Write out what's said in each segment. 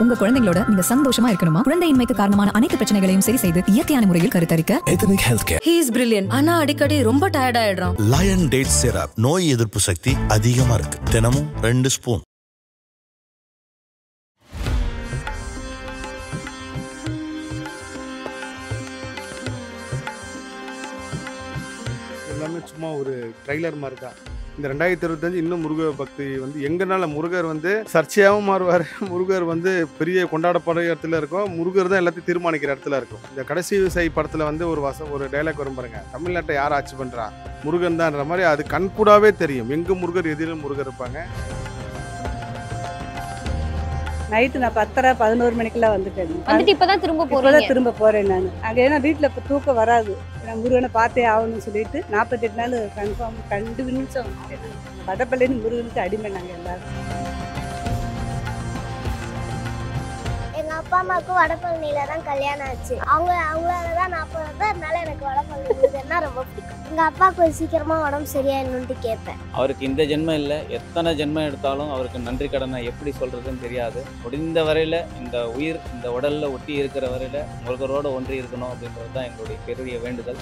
உங்க குழந்தைகளோட நீங்க சந்தோஷமா இருக்கணுமா? குழந்தையின்மைக்கு காரணமான அனைத்து பிரச்சனைகளையும் சரி செய்து இயற்கையான முறையில் கருத்தரிக்க Ethnic Healthcare. He is brilliant. ஆனா அடிக்கடி ரொம்ப டயர்ட் ஆயிடுறான். Lion Date Syrup நோய் எதிர்ப்பு சக்தி அதிகமா இருக்கு. தினமும் 2 ஸ்பூன். எல்லாமே சும்மா ஒரு ட்ரைலர் மாதிரி தான். இந்த 2025 இன்னும் முருக பக்தி வந்து எங்கனால முருகர் வந்து சர்ச்சையாகவும் மாறுவார். முருகர் வந்து பெரிய கொண்டாடப்படுற இடத்துல இருக்கும். முருகர் தான் எல்லாத்தையும் தீர்மானிக்கிற இடத்துல இருக்கும். இந்த கடைசி விவசாயி படத்தில் வந்து ஒரு டைலாக் வரும் பாருங்க, தமிழ்நாட்டை யார் ஆட்சி பண்ணுறா, முருகன் தான்ன்ற மாதிரி அது கண்கூடாவே தெரியும். எங்கே முருகர் எதிலும் முருகர் இருப்பாங்க. நைட்டு நான் 10:30-11 மணிக்கெல்லாம் வந்துட்டேன். இப்பதான் திரும்ப போறேன் நான் அங்கே. ஏன்னா வீட்டில் இப்போ தூக்கம் வராது. நான் முருகனை பார்த்தே ஆகணும்னு சொல்லிட்டு 48 நாள் கன்ஃபார்ம் கண்டுபிடிச்சோம். வடப்பள்ளின்னு முருகனுக்கு அடிமை நாங்கள் எல்லாரும். எங்க அப்பா அம்மாவுக்கு வடபழனியில தான் கல்யாணம் ஆச்சு. அவங்களால தான் நான் அதனால எனக்கு வடபழனி முருகன்னா ரொம்ப பிடிக்கும். எங்க அப்பாவுக்கு சீக்கிரமா உடம்பு சரியாயிடணும்னு கேட்பேன். அவருக்கு இந்த ஜென்மம் இல்லை, எத்தனை ஜென்மம் எடுத்தாலும் அவருக்கு நன்றி கடனை எப்படி சொல்றதுன்னு தெரியாது. முடிந்த வரையில இந்த உயிர் இந்த உடல்ல ஒட்டி இருக்கிற வரையில முருகரோட ஒன்றி இருக்கணும் அப்படின்றது தான் எங்களுடைய பெரிய வேண்டுதல்.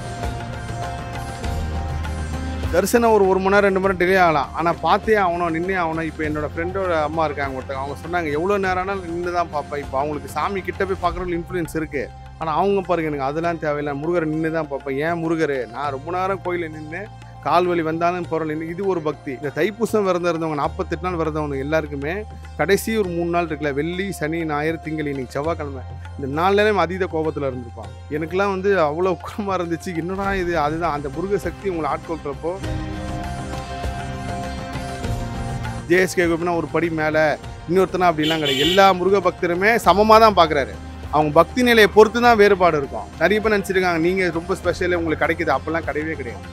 தரிசனம் ஒரு 1 மணி நேரம் 2 மணி நேரம் டிலே ஆகலாம், ஆனால் பார்த்தே ஆகணும், நின்னே ஆகணும். இப்போ என்னோட ஃப்ரெண்டோட அம்மா இருக்காங்க ஒருத்தங்க, அவங்க சொன்னாங்க எவ்வளோ நேரம் ஆனாலும் நின்று தான் பார்ப்பேன். இப்போ அவங்களுக்கு சாமி கிட்ட போய் பார்க்குறவங்க இன்ஃப்ளூயன்ஸ் இருக்குது. ஆனால் அவங்க பாருங்க, எனக்கு அதெல்லாம் தேவையில்லை, முருகரை நின்று தான் பார்ப்பேன். ஏன் முருகர், நான் ரொம்ப நேரம் கோயிலில் நின்று கால் வலி வந்தாலும் பொருள் நின்று, இது ஒரு பக்தி. இந்த தைப்பூசம் விரதம் இருந்தவங்க 48 நாள் விரதவங்க எல்லாருக்குமே கடைசி ஒரு 3 நாள் இருக்குல்ல, வெள்ளி சனி ஞாயிறு திங்கள் இன்னைக்கு செவ்வாய்க்கிழமை, இந்த 4 நேரம் அதீத கோபத்தில் இருந்திருப்பான். எனக்குலாம் வந்து அவ்வளோ உக்கரமாக இருந்துச்சு. என்னடா இது, அதுதான் அந்த முருக சக்தி உங்களை ஆட்கொள்றப்போ. ஜேஎஸ்கே கோபினா ஒரு படி மேலே, இன்னொருத்தனா அப்படிலாம் கிடையாது. எல்லா முருக பக்தருமே சமமாக தான் பார்க்குறாரு. அவங்க பக்தி நிலையை பொறுத்து தான் வேறுபாடு இருக்கும். நிறைய பேர் நினச்சிருக்காங்க நீங்கள் ரொம்ப ஸ்பெஷல் உங்களுக்கு கிடைக்குது, அப்போல்லாம் கிடையவே கிடையாது.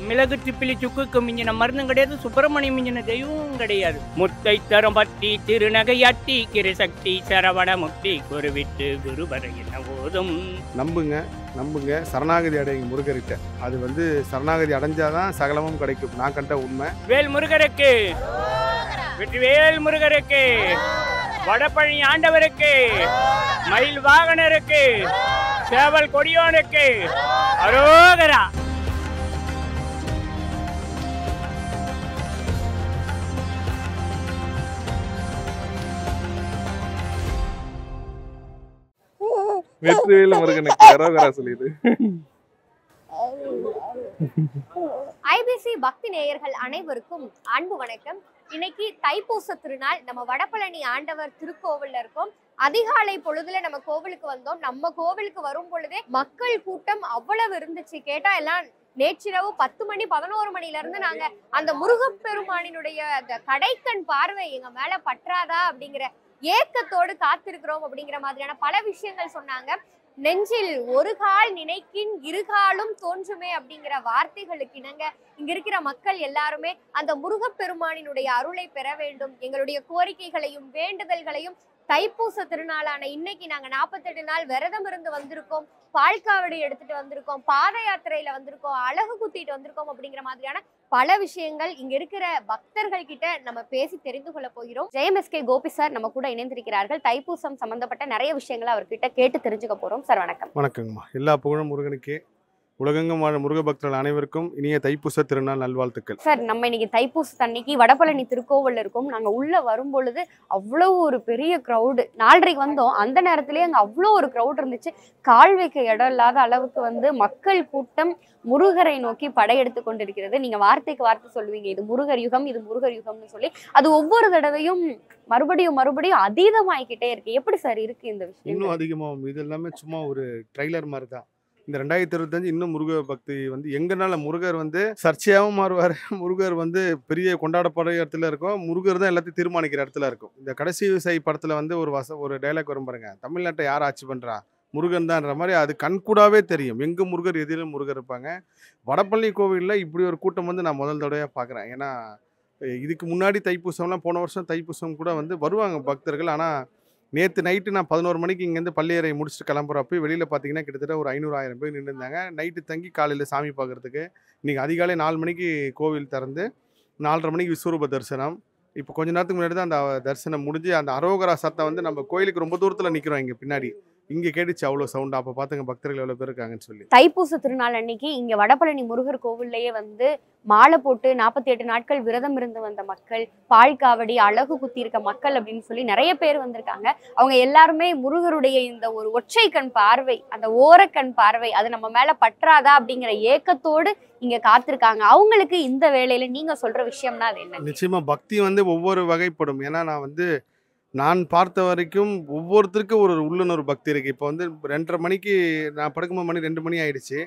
மிளகு திப்பிலி சுக்குக்கு மிஞ்சின மருந்தும் கிடையாது, சுப்பிரமணியம் மிஞ்சின தெய்வமும் கிடையாது. முத்தை தரம் பட்டி திருநகையாட்டி கிருசக்தி சரவண முக்தி குருவிட்டு குருவரை என்ன போதும். நம்புங்க சரணாகதி அடைங்க முருகர்கிட்ட. அது வந்து சரணாகதி அடைஞ்சாதான் சகலமும் கிடைக்கும். நான் கண்ட உண்மை. வேல் முருகருக்கு, வெற்றிவேல் முருகருக்கு, வடபழனி ஆண்டவருக்கு, மயில் வாகனருக்கு, சேவல் கொடியோனுக்கு அரோகரா. வெற்றிவேல் முருகனுக்கு அரோகரா சொல்லிடு. ஐபிசி பக்தி நேயர்கள் அனைவருக்கும் அன்பு வணக்கம். இன்னைக்கு தைப்பூச திருநாள். நம்ம வடபழனி ஆண்டவர் திருக்கோவில்ல இருக்கோம். அதிகாலை பொழுதுல நம்ம கோவிலுக்கு வந்தோம். நம்ம கோவிலுக்கு வரும் பொழுதே மக்கள் கூட்டம் அவ்வளவு இருந்துச்சு. கேட்டா எல்லாம் நேற்றிரவு 10 மணி 11 மணில இருந்து நாங்க அந்த முருகப்பெருமானினுடைய அந்த கடைக்கண் பார்வை எங்க மேல பற்றாதா அப்படிங்கிற ஏக்கத்தோடு காத்திருக்கிறோம் அப்படிங்கிற மாதிரியான பல விஷயங்கள் சொன்னாங்க. நெஞ்சில் ஒரு கால் நினைக்கின் இருகாலும் தோன்றுமே அப்படிங்கிற வார்த்தைகளுக்கு இணங்க இங்க இருக்கிற மக்கள் எல்லாருமே அந்த முருகப்பெருமானினுடைய அருளை பெற வேண்டும், எங்களுடைய கோரிக்கைகளையும் வேண்டுதல்களையும் தைப்பூச திருநாளான இன்னைக்கு நாங்க 48 நாள் விரதம் இருந்து வந்திருக்கோம். பால்காவடி எடுத்துட்டு வந்திருக்கோம், பாத யாத்திரையில வந்திருக்கோம், அழகு குத்திட்டு வந்திருக்கோம் அப்படிங்கிற மாதிரியான பல விஷயங்கள் இங்க இருக்கிற பக்தர்கள் கிட்ட நம்ம பேசி தெரிந்து கொள்ள போகிறோம். ஜெயம்எஸ்கே கோபி சார் நம்ம கூட இணைந்திருக்கிறார்கள். தைப்பூசம் சம்பந்தப்பட்ட நிறைய விஷயங்களை அவர்கிட்ட கேட்டு தெரிஞ்சுக்க போறோம். சார் வணக்கம். வணக்கங்கம்மா. எல்லா புகழும் முருகனுக்கே. உலகெங்கும் வாழ முருக பக்தர்கள் அனைவருக்கும் இனிய தைப்பூச திருநாள் நல்வாழ்த்துக்கள். சார், நம்ம இன்னைக்கு தைப்பூச அன்னைக்கு வடபழனி திருக்கோவில் இருக்கோம். நாங்க உள்ள வரும் பொழுது அவ்வளவு ஒரு பெரிய கிரௌடு. 4:30 வந்தோம். அந்த நேரத்திலேயே அங்க அவ்வளோ ஒரு கிரௌட் இருந்துச்சு. கால் வைக்க இடம் இல்லாத அளவுக்கு வந்து மக்கள் கூட்டம் முருகரை நோக்கி படையெடுத்து கொண்டிருக்கிறது. நீங்க வார்த்தைக்கு வார்த்தை சொல்லுவீங்க, இது முருகர் யுகம், இது முருகர் யுகம்னு சொல்லி. அது ஒவ்வொரு தடவையும் மறுபடியும் அதீதமாயிக்கிட்டே இருக்கு. எப்படி சார் இருக்கு இந்த விஷயம்? இன்னும் அதிகமாகும். இது எல்லாமே சும்மா ஒரு ட்ரைலர் மாதிரி தான். இந்த 2025 இன்னும் முருக பக்தி வந்து எங்கனால முருகர் வந்து சர்ச்சையாகவும் மாறுவார். முருகர் வந்து பெரிய கொண்டாடப்படுற இடத்துல இருக்கும். முருகர் தான் எல்லாத்தையும் தீர்மானிக்கிற இடத்துல இருக்கும். இந்த கடைசி விவசாயி படத்தில் வந்து ஒரு டைலாக் வரும் பாருங்க, தமிழ்நாட்டை யார் ஆட்சி பண்ணுறா, முருகன் தான்ன்ற மாதிரி அது கண்கூடாவே தெரியும். எங்கே முருகர் எதிலும் முருகர் இருப்பாங்க. வடபழனி கோவிலில் இப்படி ஒரு கூட்டம் வந்து நான் முதல் தடவையாக பார்க்குறேன். ஏன்னா இதுக்கு முன்னாடி தைப்பூசம்லாம் போன வருஷம் தைப்பூசம் கூட வந்து வருவாங்க பக்தர்கள். ஆனால் நேற்று நைட்டு நான் 11 மணிக்கு இங்கேருந்து பள்ளியறை முடிச்சுட்டு கிளம்புறப்போ வெளியில் பார்த்தீங்கன்னா கிட்டத்தட்ட ஒரு 500-1000 பேர் நின்றுருந்தாங்க. நைட்டு தங்கி காலையில் சாமி பார்க்குறதுக்கு. இன்றைக்கி அதிகாலை 4 மணிக்கு கோவில் திறந்து 4:30 மணிக்கு விஸ்வரூப தரிசனம். இப்போ கொஞ்ச நேரத்துக்கு முன்னாடி தான் அந்த தரிசனம் முடிஞ்சு அந்த அரோகரா சத்தம் வந்து நம்ம கோயிலுக்கு ரொம்ப தூரத்தில் நிற்கிறோம் இங்கே பின்னாடி. இங்கே கேட்டுச்சு அவ்வளோ சவுண்ட். அப்போ பார்த்துங்க பக்தர்கள் எவ்வளோ பேர் இருக்காங்கன்னு சொல்லி. தைப்பூச திருநாள் அன்னைக்கு இங்க வடபழனி முருகர் கோவில்லையே வந்து மாலை போட்டு 48 நாட்கள் விரதம் இருந்து வந்த மக்கள், பால் காவடி, அழகு குத்தி இருக்க மக்கள் அப்படின்னு சொல்லி நிறைய பேர் வந்திருக்காங்க. அவங்க எல்லாருமே முருகருடைய இந்த ஒரு ஒற்றை கண் பார்வை, அந்த ஓரக்கண் பார்வை அது நம்ம மேல பற்றாதா அப்படிங்கிற ஏக்கத்தோடு இங்க காத்திருக்காங்க. அவங்களுக்கு இந்த வேளையில நீங்க சொல்ற விஷயம்னா அது என்ன? நிச்சயமா பக்தி வந்து ஒவ்வொரு வகைப்படும். ஏன்னா நான் பார்த்த வரைக்கும் ஒவ்வொருத்தருக்கும் ஒரு உள்ளுணர்வு பக்தி இருக்குது. இப்போ வந்து 2:30 மணிக்கு நான் படுக்கும்போது மணி 2 மணி ஆயிடுச்சு.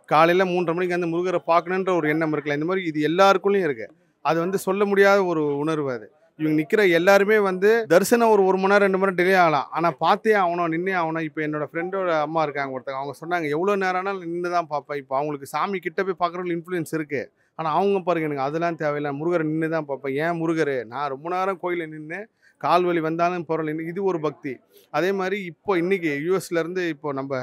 காலையில் 3:30 மணிக்கு வந்து முருகரை பார்க்கணுன்ற ஒரு எண்ணம் இருக்குல்ல, இந்த மாதிரி இது எல்லாருக்குள்ளேயும் இருக்குது. அது வந்து சொல்ல முடியாத ஒரு உணர்வு. அது இவங்க நிற்கிற எல்லாருமே வந்து தரிசனம் ஒரு 1 மணி நேரம் 2 மணி நேரம் டிலே ஆகலாம், ஆனால் பார்த்தே ஆகணும், நின்னே ஆகணும். இப்போ என்னோட ஃப்ரெண்டோட அம்மா இருக்காங்க ஒருத்தங்க, அவங்க சொன்னாங்க எவ்வளோ நேரம் ஆனாலும் நின்று தான் பார்ப்பேன். இப்போ அவங்களுக்கு சாமி கிட்ட போய் பார்க்குறவங்க இன்ஃப்ளூயன்ஸ் இருக்குது, ஆனால் அவங்க பாருங்க எனக்கு அதெல்லாம் தேவையில்லை, முருகரை நின்று தான் பார்ப்பேன். ஏன் முருகர், நான் ரொம்ப நேரம் கோயிலில் நின்று கால் வலி வந்தாலும் போகிறோம், இது ஒரு பக்தி. அதே மாதிரி இப்போ இன்றைக்கி யூஎஸ்லேருந்து இப்போ நம்ம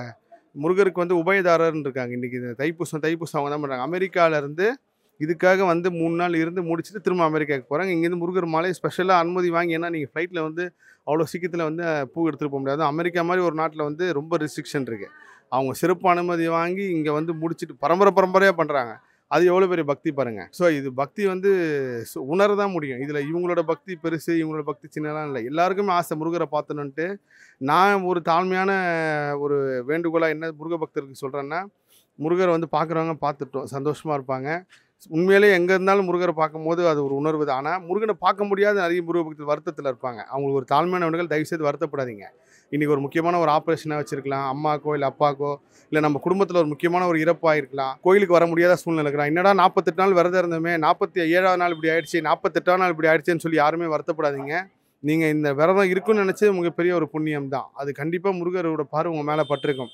முருகருக்கு வந்து உபயதாரர்னு இருக்காங்க. இன்றைக்கி இந்த தைப்பூசம் அவங்க தான் பண்ணுறாங்க. அமெரிக்காவிலேருந்து இதுக்காக வந்து 3 நாள் இருந்து முடிச்சுட்டு திரும்ப அமெரிக்காவுக்கு போகிறாங்க. இங்கேருந்து முருகர் மாலை ஸ்பெஷலாக அனுமதி வாங்கி, ஏன்னா நீங்கள் ஃப்ளைட்டில் வந்து அவ்வளோ சீக்கிரத்தில் வந்து பூ எடுத்துகிட்டு போக முடியாது. அமெரிக்கா மாதிரி ஒரு நாட்டில் வந்து ரொம்ப ரெஸ்ட்ரிக்ஷன் இருக்குது. அவங்க சிறப்பு அனுமதி வாங்கி இங்கே வந்து முடிச்சுட்டு பரம்பரையாக பண்ணுறாங்க. அது எவ்வளோ பெரிய பக்தி பாருங்கள். ஸோ இது பக்தி வந்து உணர தான் முடியும். இதில் இவங்களோட பக்தி பெருசு, இவங்களோட பக்தி சின்னலாம் இல்லை. எல்லாருக்குமே ஆசை முருகரை பார்த்தணுன்ட்டு. நான் ஒரு தாழ்மையான ஒரு வேண்டுகோளாக என்ன முருக பக்தருக்கு சொல்கிறேன்னா, முருகரை வந்து பார்க்குறவங்க பார்த்துட்டோம் சந்தோஷமாக இருப்பாங்க. உண்மையிலே எங்கே இருந்தாலும் முருகரை பார்க்கும்போது அது ஒரு உணர்வு தான். ஆனால் முருகனை பார்க்க முடியாத நிறைய முருக பக்தர் வருத்தத்தில் இருப்பாங்க. அவங்களுக்கு ஒரு தாழ்மையான வேண்டுகோள், தயவுசெய்து வருத்தப்படாதீங்க. இன்றைக்கி ஒரு முக்கியமான ஒரு ஆப்ரேஷனாக வச்சுருக்கலாம், அம்மாக்கோ இல்லை அப்பாக்கோ, இல்லை நம்ம குடும்பத்தில் ஒரு முக்கியமான ஒரு இறப்பாக இருக்கலாம், கோயிலுக்கு வர முடியாத சூழ்நிலை இருக்கலாம். என்னடா 48 நாள் விரதம் இருந்தோமே, 47ஆவது நாள் இப்படி ஆயிடுச்சு, 48ஆவது நாள் இப்படி ஆயிடுச்சுன்னு சொல்லி யாருமே வருத்தப்படாதீங்க. நீங்கள் இந்த விரதம் இருக்குன்னு நினச்சி மிகப்பெரிய ஒரு புண்ணியம் தான். அது கண்டிப்பாக முருகரோட பார்வை உங்கள் மேலே பட்டிருக்கும்.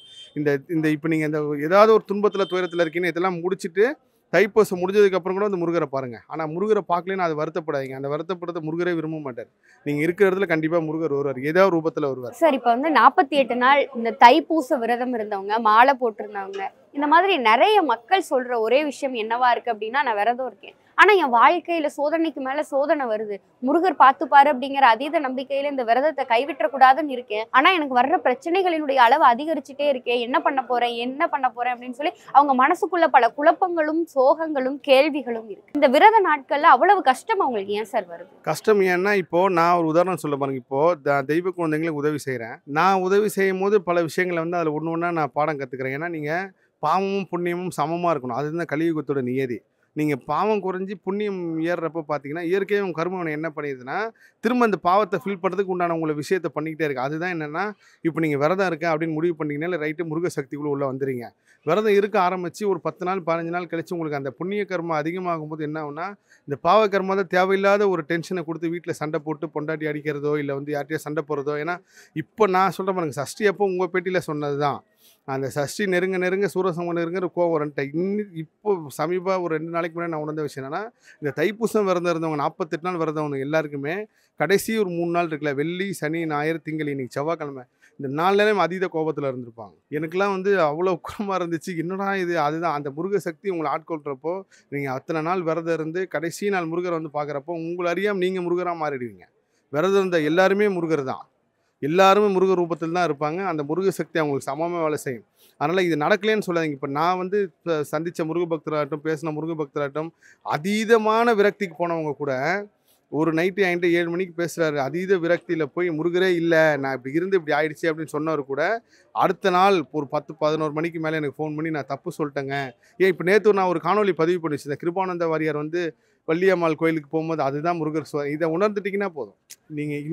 இந்த இப்போ நீங்கள் இந்த ஏதாவது ஒரு துன்பத்தில் துயரத்தில் இருக்கீங்கன்னு இதெல்லாம் முடிச்சுட்டு தைப்பூசம் முடிஞ்சதுக்கப்புறம் கூட வந்து முருகரை பாருங்கள். ஆனால் முருகரை பார்க்கலன்னு அது வருத்தப்படாதீங்க. அந்த வருத்தப்படுறத முருகரே விரும்ப மாட்டார். நீங்கள் இருக்கிற இடத்துல கண்டிப்பாக முருகர் வருவார், ஏதாவது ரூபத்தில் வருவார். சார், இப்போ வந்து 48 நாள் இந்த தைப்பூச விரதம் இருந்தவங்க, மாலை போட்டிருந்தவங்க, இந்த மாதிரி நிறைய மக்கள் சொல்ற ஒரே விஷயம் என்னவா இருக்கு அப்படின்னா, நான் விரதம் இருக்கேன், ஆனா என் வாழ்க்கையில சோதனைக்கு மேல சோதனை வருது, முருகர் பார்த்துப்பாரு அப்படிங்கிற அதீத நம்பிக்கையில இந்த விரதத்தை கைவிட்ட கூடாதுன்னு இருக்கேன், ஆனா எனக்கு வர்ற பிரச்சனைகளினுடைய அளவு அதிகரிச்சுட்டே இருக்கேன், என்ன பண்ண போறேன் அப்படின்னு சொல்லி அவங்க மனசுக்குள்ள பல குழப்பங்களும் சோகங்களும் கேள்விகளும் இருக்கு. இந்த விரத நாட்கள்ல அவ்வளவு கஷ்டம் அவங்களுக்கு ஏன் சார் வருது? கஷ்டம் ஏன்னா, இப்போ நான் ஒரு உதாரணம் சொல்ல பாருங்க. இப்போ தெய்வ குழந்தைங்களுக்கு உதவி செய்கிறேன். நான் உதவி செய்யும் போது பல விஷயங்களை வந்து அதில் ஒன்று நான் பாடம் கற்றுக்கிறேன். ஏன்னா நீங்கள் பாவமும் புண்ணியமும் சமமாக இருக்கணும். அதுதான் கலியுகத்தோட நியதி. நீங்கள் பாவம் குறைஞ்சி புண்ணியம் ஏறுறப்ப பார்த்தீங்கன்னா, இயற்கையாக உங்கள் கர்மவனை என்ன பண்ணிடுதுன்னா, திரும்ப அந்த பாவத்தை ஃபில் பண்ணுறதுக்கு உண்டான உங்களை விஷயத்தை பண்ணிக்கிட்டே இருக்குது. அதுதான் என்னென்னா, இப்போ நீங்கள் விரதம் இருக்கேன் அப்படின்னு முடிவு பண்ணிங்கன்னா ரைட்டு முருக சக்திக்குள்ளே உள்ளே வந்துடுங்க. விரதம் இருக்க ஆரம்பித்து ஒரு 10 நாள் 15 நாள் கழிச்சு உங்களுக்கு அந்த புண்ணிய கர்மம் அதிகமாகும் போது என்ன ஆகுனா, இந்த பாவ கர்மா தான் தேவையில்லாத ஒரு டென்ஷனை கொடுத்து வீட்டில் சண்டை போட்டு பொண்டாட்டி அடிக்கிறதோ இல்லை வந்து யார்ட்டையோ சண்டை போடுறதோ. ஏன்னா இப்போ நான் சொல்கிறேன் பாருங்க, சஷ்டி அப்போ உங்கள் பேட்டியில் சொன்னது தான். அந்த சஷ்டி நெருங்க சூரசமம் நெருங்கிற கோவம் வரன்ட்ட. இப்போ சமீப ஒரு 2 நாளைக்கு முன்னாடி நான் உணர்ந்த விஷயம் என்னன்னா, இந்த தைப்பூசம் விரதம் இருந்தவங்க 48 நாள் விரதம் எல்லாருக்குமே கடைசி ஒரு 3 நாள் இருக்குல்ல, வெள்ளி சனி ஞாயிறு திங்கள் இன்னைக்கு செவ்வாய்க்கிழமை, இந்த 4 நாளையும் அதீத கோபத்தில் இருந்திருப்பாங்க. எனக்குலாம் வந்து அவ்வளோ குறமாக இருந்துச்சு. என்னடா இது, அதுதான் அந்த முருக சக்தி உங்களை ஆட்கொள்கிறப்போ, நீங்கள் அத்தனை நாள் விரதம் இருந்து கடைசி நாள் முருகரை வந்து பார்க்குறப்போ உங்களை அறியாமல் நீங்கள் முருகராக மாறிடுவீங்க. விரதம் இருந்த எல்லாருமே முருகர் தான், எல்லாருமே முருக ரூபத்தில் தான் இருப்பாங்க. அந்த முருக சக்தி அவங்களுக்கு சமமாக வேலை செய்யும். அதனால் இது நடக்கலேன்னு சொல்லாதீங்க. இப்போ நான் வந்து சந்தித்த முருக பக்தராகட்டும், பேசின முருக பக்தராகட்டும், அதீதமான விரக்திக்கு போனவங்க கூட ஒரு நைட்டு என்கிட்ட 7 மணிக்கு பேசுகிறாரு, அதீத விரக்தியில் போய் முருகரே இல்லை, நான் இப்படி இருந்து இப்படி ஆயிடுச்சு அப்படின்னு சொன்னவர் கூட அடுத்த நாள் ஒரு 10-11 மணிக்கு மேலே எனக்கு ஃபோன் பண்ணி நான் தப்பு சொல்லிட்டேங்க. ஏன் இப்போ நேற்று நான் ஒரு காணொலி பதிவு பண்ணி வச்சிருந்தேன். கிருபானந்த வாரியார் வந்து வள்ளியம்மாள் கோயிலுக்கு போகும்போது அதுதான் முருகர் இதை உணர்ந்துட்டிங்கன்னா போதும். நீங்கள்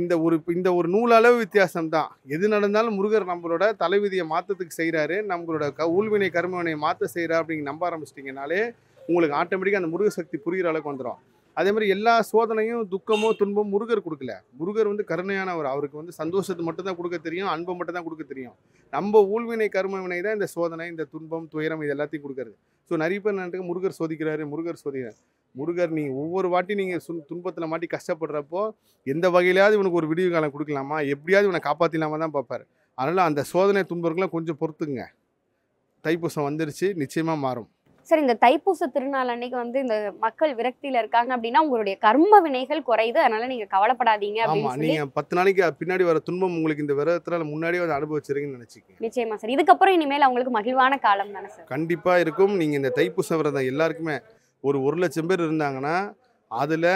இந்த ஒரு நூலளவு வித்தியாசம் தான். எது நடந்தாலும் முருகர் நம்மளோட தலைவிதியை மாற்றத்துக்கு செய்கிறாரு, நம்மளோட ஊழ்வினை கர்மவினை மாற்ற செய்கிறா அப்படிங்க நம்ப ஆரம்பிச்சிட்டிங்கனாலே உங்களுக்கு ஆட்டோமேட்டிக்காக அந்த முருக சக்தி புரிகிற அளவுக்கு வந்துடும். அதே மாதிரி எல்லா சோதனையும் துக்கமோ துன்பமோ முருகர் கொடுக்கல. முருகர் வந்து கருணையானவர். அவருக்கு வந்து சந்தோஷத்தை மட்டும் தான் கொடுக்க தெரியும், அன்பை மட்டும் தான் கொடுக்க தெரியும். நம்ம ஊழ்வினை கர்மவினை தான் இந்த சோதனை, இந்த துன்பம், துயரம் இது எல்லாத்தையும் கொடுக்கறது. ஸோ நிறைய பேர் நினைட்டு முருகர் சோதிக்கிறாரு, முருகர் சோதிக்கிறார். முருகர் நீங்கள் ஒவ்வொரு வாட்டி நீங்கள் துன்பத்தில் மாட்டி கஷ்டப்படுறப்போ எந்த வகையிலாவது இவனுக்கு ஒரு விடிவு காலம் கொடுக்கலாமா, எப்படியாவது இவனை காப்பாற்றிலாமா தான் பார்ப்பார். அதனால் அந்த சோதனை துன்பங்கள்லாம் கொஞ்சம் பொறுத்துங்க. தைப்பூசம் வந்துருச்சு, நிச்சயமாக மாறும். சார், இந்த தைப்பூச திருநாள் அன்னைக்கு வந்து இந்த மக்கள் விரக்தியில இருக்காங்க அப்படின்னா உங்களுடைய கர்ம வினைகள் குறையுது, அதனால நீங்க கவலைப்படாதீங்க ஆமா, அப்படின்னு சொல்லி. நீங்க 10 நாளைக்கு பின்னாடி வர துன்பம் உங்களுக்கு இந்த விரதத்தினால முன்னாடியே வந்து அனுபவிச்சிருக்கீங்கன்னு நினைச்சிக்கங்க. நிச்சயமா சார், இதுக்கப்புறம் இனிமேல் அவங்களுக்கு மகிழ்வான காலம் தானே சார்? கண்டிப்பா இருக்கும். நீங்க இந்த தைப்பூச விரதம் எல்லாருக்குமே ஒரு 1,00,000 பேர் இருந்தாங்கன்னா அதுல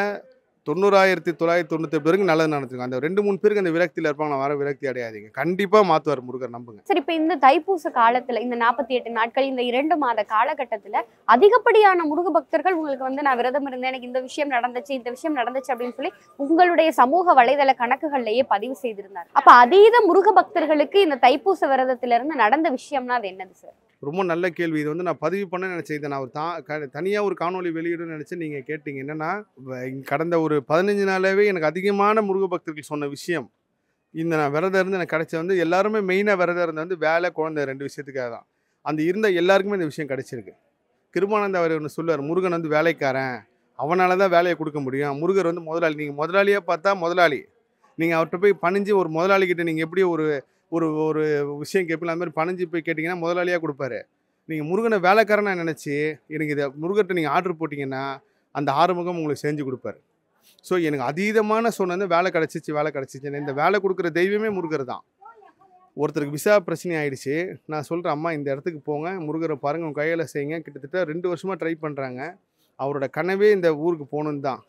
90,998 பேருக்கு நல்லது நடந்துருக்கும். அந்த 2-3 பேருக்கு அந்த விரக்தியில இருப்பாங்க, நான் வர விரக்தி அடையாதீங்க. கண்டிப்பா மாத்துவார் முருகர், நம்புங்க. சரி, இப்ப இந்த தைப்பூச காலத்துல இந்த 48 நாட்கள் இந்த 2 மாத காலகட்டத்துல அதிகப்படியான முருக பக்தர்கள் உங்களுக்கு வந்து நான் விரதம் இருந்தேன், எனக்கு இந்த விஷயம் நடந்துச்சு அப்படின்னு சொல்லி உங்களுடைய சமூக வலைதள கணக்குகள்லயே பதிவு செய்திருந்தார். அப்ப அதீத முருக பக்தர்களுக்கு இந்த தைப்பூச விரதத்துல இருந்து நடந்த விஷயம்னா அது என்னது சார்? ரொம்ப நல்ல கேள்வி. இது வந்து நான் பதிவு பண்ண நினைச்சேன். இதை நான் ஒரு தனியாக ஒரு காணொலி வெளியிடுன்னு நினச்சி நீங்கள் கேட்டீங்க. என்னென்னா, கடந்த ஒரு 15 நாளாகவே எனக்கு அதிகமான முருக பக்தர்கள் சொன்ன விஷயம், இந்த நான் விரதம் இருந்து எனக்கு கிடைச்ச வந்து எல்லாருமே மெயினாக விரதம் இருந்த வந்து வேலை, குழந்தை 2 விஷயத்துக்காக தான். அந்த இருந்த எல்லாருக்குமே இந்த விஷயம் கிடைச்சிருக்கு. கிருபானந்த அவர் ஒன்று சொல்லுவார், முருகன் வந்து வேலைக்காரன், அவனால தான் வேலையை கொடுக்க முடியும். முருகர் வந்து முதலாளி. நீங்கள் முதலாளியாக பார்த்தா முதலாளி, நீங்கள் அவர்கிட்ட போய் பணிஞ்சு ஒரு முதலாளிகிட்ட நீங்கள் எப்படி ஒரு ஒரு ஒரு விஷயம் கேட்பீங்க, அது மாதிரி பணிஞ்சு போய் கேட்டிங்கன்னா முதலாளியாக கொடுப்பாரு. நீங்கள் முருகனை வேலைக்காரனாக நினச்சி எனக்கு இதை முருகர்கிட்ட நீங்கள் ஆர்டர் போட்டிங்கன்னா அந்த ஆறுமுகம் உங்களுக்கு செஞ்சு கொடுப்பாரு. ஸோ எனக்கு அதீதமான சொன்னது வேலை கிடச்சிச்சு. இந்த வேலை கொடுக்குற தெய்வமே முருகர் தான். ஒருத்தருக்கு விசா பிரச்சனை ஆகிடுச்சு. நான் சொல்கிறேன், அம்மா இந்த இடத்துக்கு போங்க, முருகரை பாருங்கள், உங்கள் கையில் செய்யுங்க. கிட்டத்தட்ட 2 வருஷமாக ட்ரை பண்ணுறாங்க. அவரோட கனவே இந்த ஊருக்கு போகணுன்னு தான்.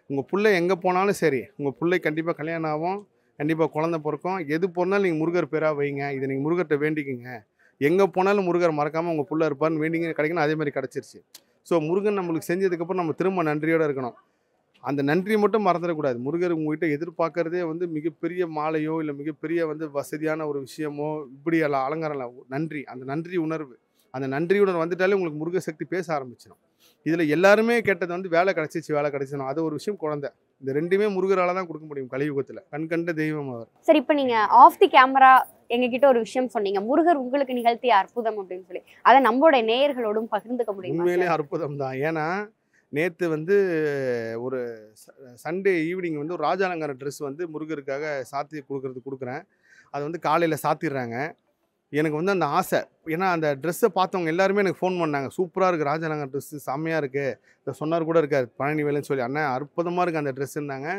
உங்கள் பிள்ளை எங்கே போனாலும் சரி, உங்கள் பிள்ளை கண்டிப்பாக கல்யாணம் ஆகும், கண்டிப்பாக குழந்தை பிறக்கும். எது போனாலும் நீங்கள் முருகர் பேராக வைங்க, இதை நீங்கள் முருகர்கிட்ட வேண்டிக்குங்க. எங்கே போனாலும் முருகர் மறக்காமல் உங்கள் பிள்ளை இருப்பார்னு வேண்டிங்க, கிடைக்கணும். அதே மாதிரி கிடச்சிருச்சு. ஸோ முருகன் நம்மளுக்கு செஞ்சதுக்கப்புறம் நம்ம திரும்ப நன்றியோடு இருக்கணும். அந்த நன்றியை மட்டும் மறந்துடக்கூடாது. முருகர் உங்கள்கிட்ட எதிர்பார்க்குறதே வந்து மிகப்பெரிய மாலையோ இல்லை மிகப்பெரிய வந்து வசதியான ஒரு விஷயமோ இப்படி எல்லாம் அலங்காரம் நன்றி. அந்த நன்றி உணர்வு, அந்த நன்றி உணர்வு வந்துட்டாலே உங்களுக்கு முருக சக்தி பேச ஆரம்பிச்சிடும். இதில் எல்லாருமே கேட்டது வந்து வேலை கிடச்சிடும். அது ஒரு விஷயம், குழந்தை. இந்த 2மே முருகரால தான் கொடுக்க முடியும் கலியுகத்தில். கண்கண்ட தெய்வம் அவர். சரி, இப்போ நீங்கள் ஆஃப் தி கேமரா எங்ககிட்ட ஒரு விஷயம் சொன்னீங்க, முருகர் உங்களுக்கு நிகழ்த்திய அற்புதம் அப்படின்னு சொல்லி. அதை நம்மளோட நேயர்களோடும் பகிர்ந்துக்க முடியும்? உண்மையிலே அற்புதம் தான். ஏன்னா நேற்று வந்து ஒரு சண்டே ஈவினிங் வந்து ஒரு ராஜாலங்கார ட்ரெஸ் வந்து முருகருக்காக சாத்தி கொடுக்குறேன். அது வந்து காலையில் சாத்திடுறாங்க. எனக்கு வந்து அந்த ஆசை, ஏன்னா அந்த ட்ரெஸ்ஸை பார்த்தவங்க எல்லாருமே எனக்கு ஃபோன் பண்ணாங்க, சூப்பராக இருக்குது ராஜாலங்கார ட்ரெஸ்ஸு, செம்மையாக இருக்குது. இதை சொன்னார் கூட இருக்கார் பழனிவேலுன்னு சொல்லி, அண்ணா அற்புதமாக இருக்குது அந்த ட்ரெஸ்ஸுன்னாங்க.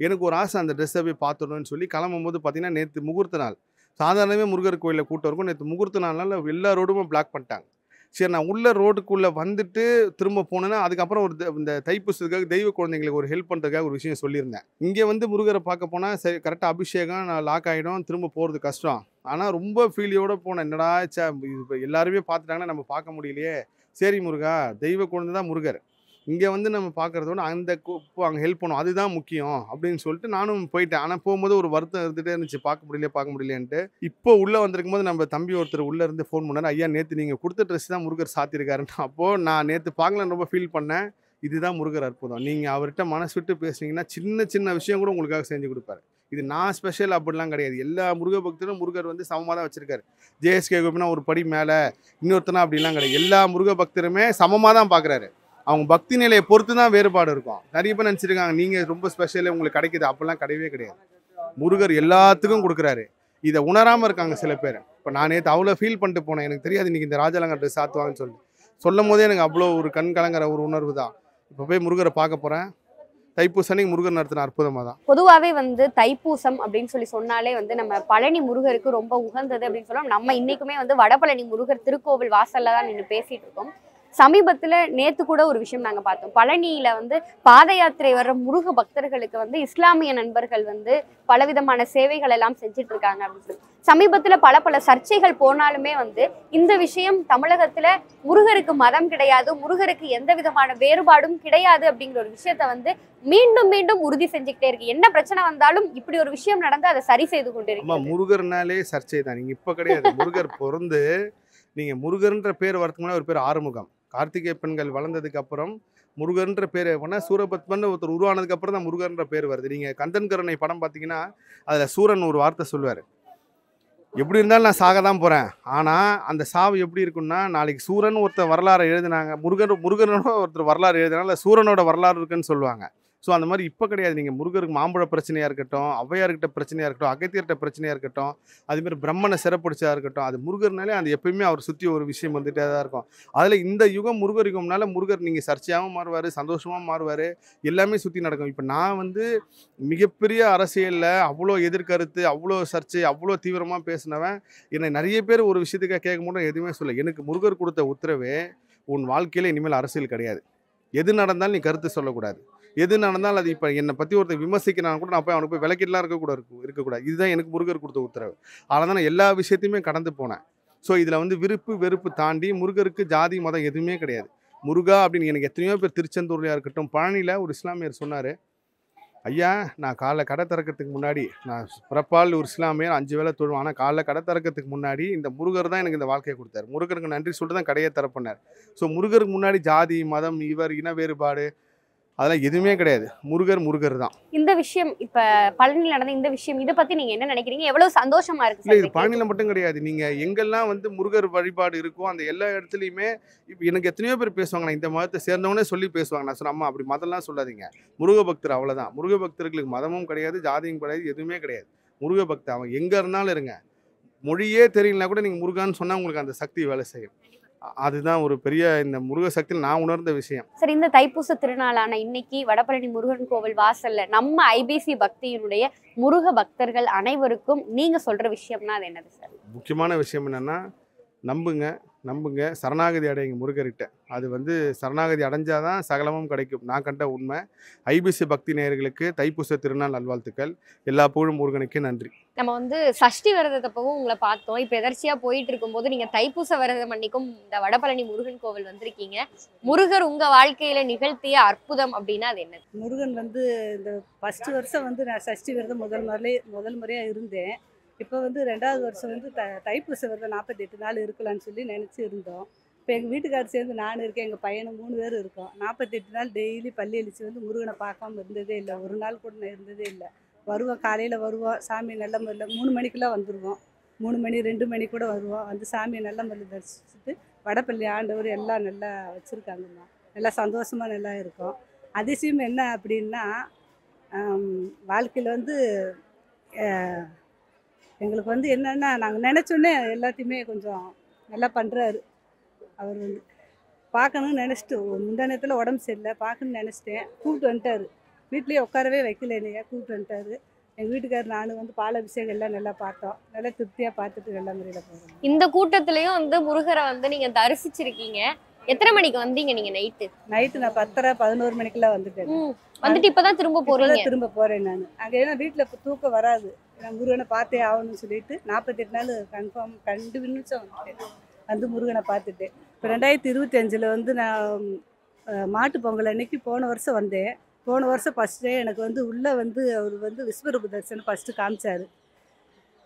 எனக்கு ஒரு ஆசை அந்த ட்ரெஸ்ஸை போய் பார்த்துடணும்னு சொல்லி கிளம்பும்போது பார்த்தீங்கன்னா நேற்று முகூர்த்த நாள். சாதாரணமே முருகர் கோயிலில் கூட்டம் இருக்கும். நேற்று முகூர்த்த நாள்னால எல்லா ரோடுமே பிளாக் பண்ணிட்டாங்க. சரி, நான் உள்ள ரோடுக்குள்ளே வந்துட்டு திரும்ப போனேன்னா அதுக்கப்புறம் இந்த தைப்பூசத்துக்காக தெய்வ குழந்தைங்களுக்கு ஒரு ஹெல்ப் பண்ணுறதுக்காக ஒரு விஷயம் சொல்லியிருந்தேன். இங்கே வந்து முருகரை பார்க்க போனால் சரி, கரெக்டாக அபிஷேகம் நான் லாக் ஆகிடும், திரும்ப போகிறது கஷ்டம். ஆனால் ரொம்ப ஃபீலியோடு போனேன், என்னடா இப்போ எல்லாருமே பார்த்துட்டாங்கன்னா நம்ம பார்க்க முடியலையே. சரி முருகா, தெய்வ குழந்தை தான் முருகர், இங்கே வந்து நம்ம பார்க்குறதோட அங்கே ஹெல்ப் பண்ணும், அதுதான் முக்கியம் அப்படின்னு சொல்லிட்டு நானும் போயிட்டேன். ஆனால் போகும்போது ஒரு வருத்தம் இருந்துகிட்டே இருந்துச்சு, பார்க்க முடியலையேன்ட்டு. இப்போ உள்ளே வந்திருக்கும் போது நம்ம தம்பி ஒருத்தர் உள்ளே இருந்து ஃபோன் பண்ணார், ஐயா நேற்று நீங்கள் கொடுத்த ட்ரெஸ் தான் முருகர் சாத்திருக்காருன்னு. அப்போது நான் நேற்று பார்க்கலன்னு ரொம்ப ஃபீல் பண்ணேன். இதுதான் முருகர் அற்புதம். நீங்கள் அவர்கிட்ட மனசு விட்டு பேசுனீங்கன்னா சின்ன விஷயம் கூட உங்களுக்காக செஞ்சு கொடுப்பாரு. இது நான் ஸ்பெஷல் அப்படிலாம் கிடையாது. எல்லா முருக பக்தரும் முருகர் வந்து சமமாக தான் வச்சுருக்காரு. ஜேஎஸ்கே கோபினா ஒரு படி மேலே, இன்னொருத்தனா அப்படிலாம் கிடையாது. எல்லா முருக பக்தருமே சமமாக தான் பார்க்குறாரு. அவங்க பக்தி நிலையை பொறுத்து தான் வேறுபாடு இருக்கும். நிறைய பேர் நினச்சிருக்காங்க நீங்கள் ரொம்ப ஸ்பெஷல் உங்களுக்கு கிடைக்கிது, அப்படிலாம் கிடையவே கிடையாது. முருகர் எல்லாத்துக்கும் கொடுக்குறாரு. இதை உணராமல் இருக்காங்க சில பேர். இப்போ நான் நேற்று அவ்வளோ ஃபீல் பண்ணிட்டு போனேன், எனக்கு தெரியாது இன்றைக்கி இந்த ராஜாலங்கார ட்ரெஸ் சாத்துவாங்கன்னு சொல்லும் போதே எனக்கு அவ்வளோ ஒரு கண் கலங்கிற ஒரு உணர்வு தான். இப்போ போய் முருகரை பார்க்க போகிறேன். தைப்பூசனைக்கு முருகர் நடத்தின அற்புதமாக தான். பொதுவாகவே வந்து தைப்பூசம் அப்படின்னு சொல்லி சொன்னாலே வந்து நம்ம பழனி முருகருக்கு ரொம்ப உகந்தது அப்படின்னு சொல்லலாம். நம்ம இன்னைக்குமே வந்து வடபழனி முருகர் திருக்கோவில் வாசல்ல தான் நின்று பேசிட்டு இருக்கோம். சமீபத்துல நேத்து கூட ஒரு விஷயம் நாங்க பார்த்தோம். பழனியில வந்து பாத யாத்திரை வர்ற முருக பக்தர்களுக்கு வந்து இஸ்லாமிய நண்பர்கள் வந்து பலவிதமான சேவைகள் எல்லாம் செஞ்சுட்டு இருக்காங்க அப்படின்னு சொல்லி சமீபத்துல பல சர்ச்சைகள் போனாலுமே வந்து இந்த விஷயம் தமிழகத்துல முருகருக்கு மதம் கிடையாது, முருகருக்கு எந்த விதமான வேறுபாடும் கிடையாது அப்படிங்கிற ஒரு விஷயத்த வந்து மீண்டும் உறுதி செஞ்சுக்கிட்டே இருக்கு. என்ன பிரச்சனை வந்தாலும் இப்படி ஒரு விஷயம் நடந்து அதை சரி செய்து கொண்டு இருக்கு. முருகர்னாலே சர்ச்சை தான். நீங்க இப்ப கிடையாது, முருகர் பிறந்து நீங்க முருகர்ன்ற பேர் வரதுக்கு முன்னாடி ஒரு பேர் ஆறுமுகம். கார்த்திகை பெண்கள் வளர்ந்ததுக்கு அப்புறம் முருகர்ன்ற பேர் பண்ணா சூரபத்மன் ஒருத்தர் உருவானதுக்கு அப்புறம் தான் முருகர்ன்ற பேர் வருது. நீங்க கந்தன் கருணை படம் பார்த்தீங்கன்னா அதுல சூரன் ஒரு வார்த்தை சொல்லுவாரு, எப்படி இருந்தாலும் நான் சாக தான் போறேன், ஆனா அந்த சாவு எப்படி இருக்குன்னா நாளைக்கு சூரன் ஒருத்தர் வரலாறு எழுதினாங்க, முருகனோட ஒருத்தர் வரலாறு எழுதினால சூரனோட வரலாறு இருக்குன்னு சொல்லுவாங்க. ஸோ அந்த மாதிரி இப்போ கிடையாது. நீங்கள் முருகருக்கு மாம்பழ பிரச்சனையாக இருக்கட்டும், ஔவையார்கிட்ட பிரச்சனையாக இருக்கட்டும், அகத்தியர்கிட்ட பிரச்சனையாக இருக்கட்டும், அதுமாதிரி பிரம்மனை சிறப்பிடிச்சதாக இருக்கட்டும், அது முருகர்னாலே அது எப்பயுமே அவர் சுற்றி ஒரு விஷயம் வந்துகிட்டே தான் இருக்கும். அதில் இந்த யுகம் முருகர் யுகம்னால முருகர் நீங்கள் சர்ச்சையாகவும் மாறுவார், சந்தோஷமாக மாறுவார், எல்லாமே சுற்றி நடக்கும். இப்போ நான் வந்து மிகப்பெரிய அரசியலில் அவ்வளோ எதிர்கருத்து, அவ்வளோ சர்ச்சை, அவ்வளோ தீவிரமாக பேசினவன் என்னை நிறைய பேர் ஒரு விஷயத்துக்காக கேட்க முடியும் எதுவுமே சொல்ல. எனக்கு முருகர் கொடுத்த உத்தரவே உன் வாழ்க்கையில் இனிமேல் அரசியல் கிடையாது. எது நடந்தாலும் நீ கருத்து சொல்லக்கூடாது. எது நடந்தாலும் அது இப்போ என்னை பற்றி ஒருத்தர் விமர்சிக்கிறான் கூட நான் போய் அவனுக்கு போய் விளக்கிட்டுலாம் இருக்கக்கூடாது. இதுதான் எனக்கு முருகர் கொடுத்த உத்தரவு. அதனால தான் நான் எல்லா விஷயத்தையுமே கடந்து போனேன். ஸோ இதில் வந்து விருப்பு வெறுப்பு தாண்டி முருகருக்கு ஜாதி மதம் எதுவுமே கிடையாது. முருகா அப்படின்னு எனக்கு எத்தனையோ பேர் திருச்செந்தூர்லையாக இருக்கட்டும், பழனியில் ஒரு இஸ்லாமியர் சொன்னார், ஐயா நான் காலைல கடை திறக்கிறதுக்கு முன்னாடி, நான் பிறப்பால் ஒரு இஸ்லாமியர் 5 வேளை தொழுவேன், ஆனால் காலைல கடை திறக்கிறதுக்கு முன்னாடி இந்த முருகர் தான் எனக்கு இந்த வாழ்க்கையை கொடுத்தாரு. முருகருக்கு நன்றி சொல்லிட்டு தான் கடையை திறப்பினார். ஸோ முருகருக்கு முன்னாடி ஜாதி மதம் இவர் இன வேறுபாடு அதெல்லாம் எதுவுமே கிடையாது. முருகர் தான். இந்த விஷயம் இப்ப பழனியில் நடந்த இந்த விஷயம், இதை பத்தி நீங்க என்ன நினைக்கிறீங்க? எவ்வளவு சந்தோஷமா இருக்கு? இல்லை, இது பழனியில் மட்டும் கிடையாது. நீங்க எங்கெல்லாம் வந்து முருகர் வழிபாடு இருக்கோ அந்த எல்லா இடத்துலையுமே இப்போ எனக்கு எத்தனையோ பேர் பேசுவாங்க, நான் இந்த மதத்தை சேர்ந்தவனே சொல்லி பேசுவாங்க. நான் சொன்ன அம்மா அப்படி மதம்லாம் சொல்லாதீங்க, முருக பக்தர் அவ்வளோதான். முருக பக்தர்களுக்கு மதமும் கிடையாது, ஜாதியும் கிடையாது, எதுவுமே கிடையாது. முருக பக்தர் அவன் எங்கே இருந்தாலும் இருங்க, மொழியே தெரியலனா கூட நீங்கள் முருகான்னு சொன்னால் உங்களுக்கு அந்த சக்தி வேலை செய்யும். அதுதான் ஒரு பெரிய இந்த முருக சக்தியில் நான் உணர்ந்த விஷயம். சரி, இந்த தைப்பூச திருநாளான இன்னைக்கு வடபழனி முருகன் கோவில் வாசல்ல நம்ம ஐபிசி பக்தியினுடைய முருக பக்தர்கள் அனைவருக்கும் நீங்க சொல்ற விஷயம்னா அது என்னது சார்? முக்கியமான விஷயம் என்னன்னா, நம்புங்க, சரணாகதி அடையுங்க முருகர்கிட்ட. அது வந்து சரணாகதி அடைஞ்சாதான் சகலமும் கிடைக்கும். நான் கண்ட உண்மை. ஐபிசி பக்தி நேயர்களுக்கு தைப்பூச திருநாள் நல்வாழ்த்துக்கள். எல்லா புகழும் முருகனுக்கே நன்றி. நம்ம வந்து சஷ்டி விரதத்தப்பவும் உங்களை பார்த்தோம். இப்போ எதர்ச்சியா போயிட்டு இருக்கும்போது நீங்க தைப்பூச விரதம் அன்னைக்கும் இந்த வடபழனி முருகன் கோவில் வந்திருக்கீங்க. முருகர் உங்க வாழ்க்கையில நிகழ்த்திய அற்புதம் அப்படின்னா அது என்ன? முருகன் வந்து இந்த ஃபஸ்ட்டு வருஷம் வந்து நான் சஷ்டி விரதம் முதல் முறையாக இருந்தேன். இப்போ வந்து 2வது வருஷம் வந்து தைப்பூச விரதம் 48 நாள் இருக்கலாம்னு சொல்லி நினச்சி இருந்தோம். இப்போ எங்கள் வீட்டுக்காரர் சேர்ந்து நான் இருக்கேன், எங்கள் பையனும் 3 பேர் இருக்கோம். 48 நாள் டெய்லி பள்ளி அழிச்சு வந்து முருகனை பார்க்காம இருந்ததே இல்லை. ஒரு நாள் கூட நான் இருந்ததே இல்லை. வருவோம், காலையில் வருவோம், சாமி நல்ல முறையில் 3 மணிக்கெலாம் வந்துடுவோம். 3 மணி 2 மணி கூட வருவோம். வந்து சாமியை நல்ல முறையில் தரிசிச்சுட்டு வடப்பள்ளி ஆண்டவர் எல்லாம் நல்லா வச்சுருக்காங்கம்மா. நல்லா சந்தோஷமாக நல்லா இருக்கும். அதிசயம் என்ன அப்படின்னா, வாழ்க்கையில் வந்து எங்களுக்கு வந்து என்னென்னா, நாங்கள் நினச்சோன்னே எல்லாத்தையுமே கொஞ்சம் நல்லா பண்ணுறாரு. அவர் வந்து பார்க்கணுன்னு நினச்சிட்டு முந்தா நேரத்தில் உடம்பு சரியில்லை, பார்க்கணுன்னு நினச்சிட்டேன், கூப்பிட்டு வந்துட்டார். வீட்லேயே உட்காரவே வைக்கல என்னையா, கூப்பிட்டு வந்துட்டார். எங்கள் வீட்டுக்காரர் நானும் வந்து பாலாபிஷேகம் எல்லாம் நல்லா பார்த்தோம். நல்லா திருப்தியாக பார்த்துட்டு நல்ல முறையில் போகிறோம். இந்த கூட்டத்துலேயும் வந்து முருகரை வந்து நீங்கள் தரிசிச்சிருக்கீங்க. எத்தனை மணிக்கு வந்தீங்க நீங்கள்? நைட்டு நான் 10:30 11 மணிக்கெல்லாம் வந்துட்டேன். வந்துட்டு இப்போதான் திரும்ப போகிறேன் நான். அங்கே ஏன்னா வீட்டில் இப்போ தூக்கம் வராது, நான் முருகனை பார்த்தே ஆகணும்னு சொல்லிட்டு 48 நாள் கன்ஃபார்ம் கண்டினியூஸாக வந்துட்டேன். வந்து முருகனை பார்த்துட்டு இப்போ 2025 வந்து நான் மாட்டு பொங்கல் அன்னைக்கு போன வருஷம் வந்தேன். போன வருஷம் ஃபஸ்ட்டே எனக்கு வந்து உள்ளே வந்து அவர் வந்து விஸ்வரூப தரிசனம் ஃபஸ்ட்டு காமிச்சார்.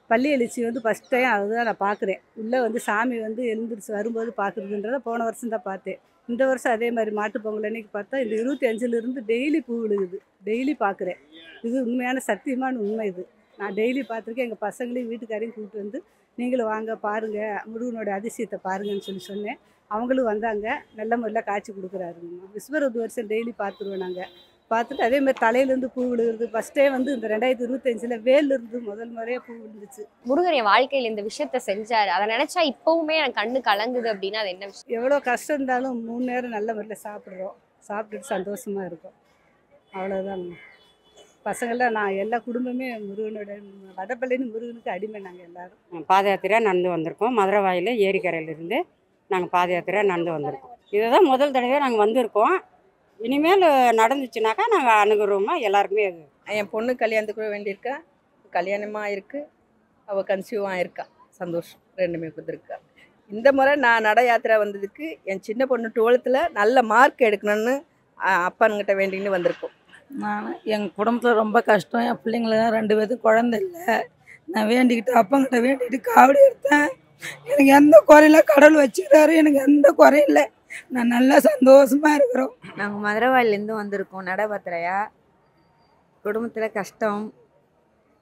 பள்ளி எழுச்சி வந்து ஃபஸ்ட் டைம் அதுதான் நான் பார்க்குறேன். உள்ளே வந்து சாமி வந்து எழுந்திரிச்சு வரும்போது பார்க்குறதுன்றத போன வருஷம் தான் பார்த்தேன். இந்த வருஷம் அதே மாதிரி மாட்டு பொங்கல் அன்னைக்கு பார்த்தா இந்த 25லேருந்து டெய்லி பூ விழுகுது. டெய்லி பார்க்குறேன். இது உண்மையான சத்தியமான உண்மை. இது நான் டெய்லி பார்த்துருக்கேன். எங்கள் பசங்களையும் வீட்டுக்காரையும் கூப்பிட்டு வந்து நீங்களும் வாங்க பாருங்கள், முருகனோட அதிசயத்தை பாருங்கன்னு சொன்னேன். அவங்களும் வந்தாங்க. நல்ல முறையில் காட்சி கொடுக்குறாருங்கம்மா. விஸ்வரூப வருஷம் டெய்லி பார்த்துருவோம். நாங்கள் பார்த்துட்டு அதேமாதிரி தலையிலேருந்து பூ விழுகிறது. ஃபஸ்ட்டே வந்து இந்த 2025 வேலிருந்து முதல் முறையாக பூ விழுந்துச்சு. முருகர் என் வாழ்க்கையில் இந்த விஷயத்த செஞ்சார், அதை நினச்சா இப்போவுமே எனக்கு கண்ணு கலங்குது அப்படின்னா அது என்ன விஷயம்? எவ்வளோ கஷ்டம் இருந்தாலும் 3 நேரம் நல்ல முறையில் சாப்பிட்றோம். சாப்பிட்டுட்டு சந்தோஷமாக இருக்கும். அவ்வளோதாங்க. பசங்கள்லாம் நான் எல்லா குடும்பமே முருகனோட வடபழனி முருகனுக்கு அடிமை. நாங்கள் எல்லோரும் பாத யாத்திரையாக நடந்து வந்திருக்கோம். மதுரை வாயில் ஏரிக்கரையிலேருந்து நாங்கள் பாத யாத்திரையாக நடந்து வந்திருக்கோம். இதுதான் முதல் தடவை நாங்கள் வந்திருக்கோம். இனிமேல் நடந்துச்சுனாக்கா நாங்கள் அணுகுறோமா எல்லாருக்குமே. என் பொண்ணு கல்யாணத்துக்கு வேண்டியிருக்கா, கல்யாணமாக இருக்குது, அவள் கன்சீவாக இருக்கா. சந்தோஷம், 2மே கொடுத்துருக்கா. இந்த முறை நான் நட யாத்திரை வந்ததுக்கு என் சின்ன பொண்ணு 12th நல்ல மார்க் எடுக்கணும்னு அப்பனுங்கிட்ட வேண்டின்னு வந்திருக்கோம். நான் எங்கள் குடும்பத்தில் ரொம்ப கஷ்டம். என் பிள்ளைங்களுக்கு 2 பேருக்கு குழந்தை இல்லை. நான் வேண்டிக்கிட்டு அப்பங்கிட்ட வேண்டிக்கிட்டு காவடி எடுத்தேன். எனக்கு எந்த குறையில கடவுள் வச்சுக்கிறாரு, எனக்கு எந்த குறையும் இல்லை. நான் நல்லா சந்தோஷமாக இருக்கிறோம். நாங்கள் மதுரை வாயிலேருந்து வந்திருக்கோம் நடபத்திரையா. குடும்பத்தில் கஷ்டம்,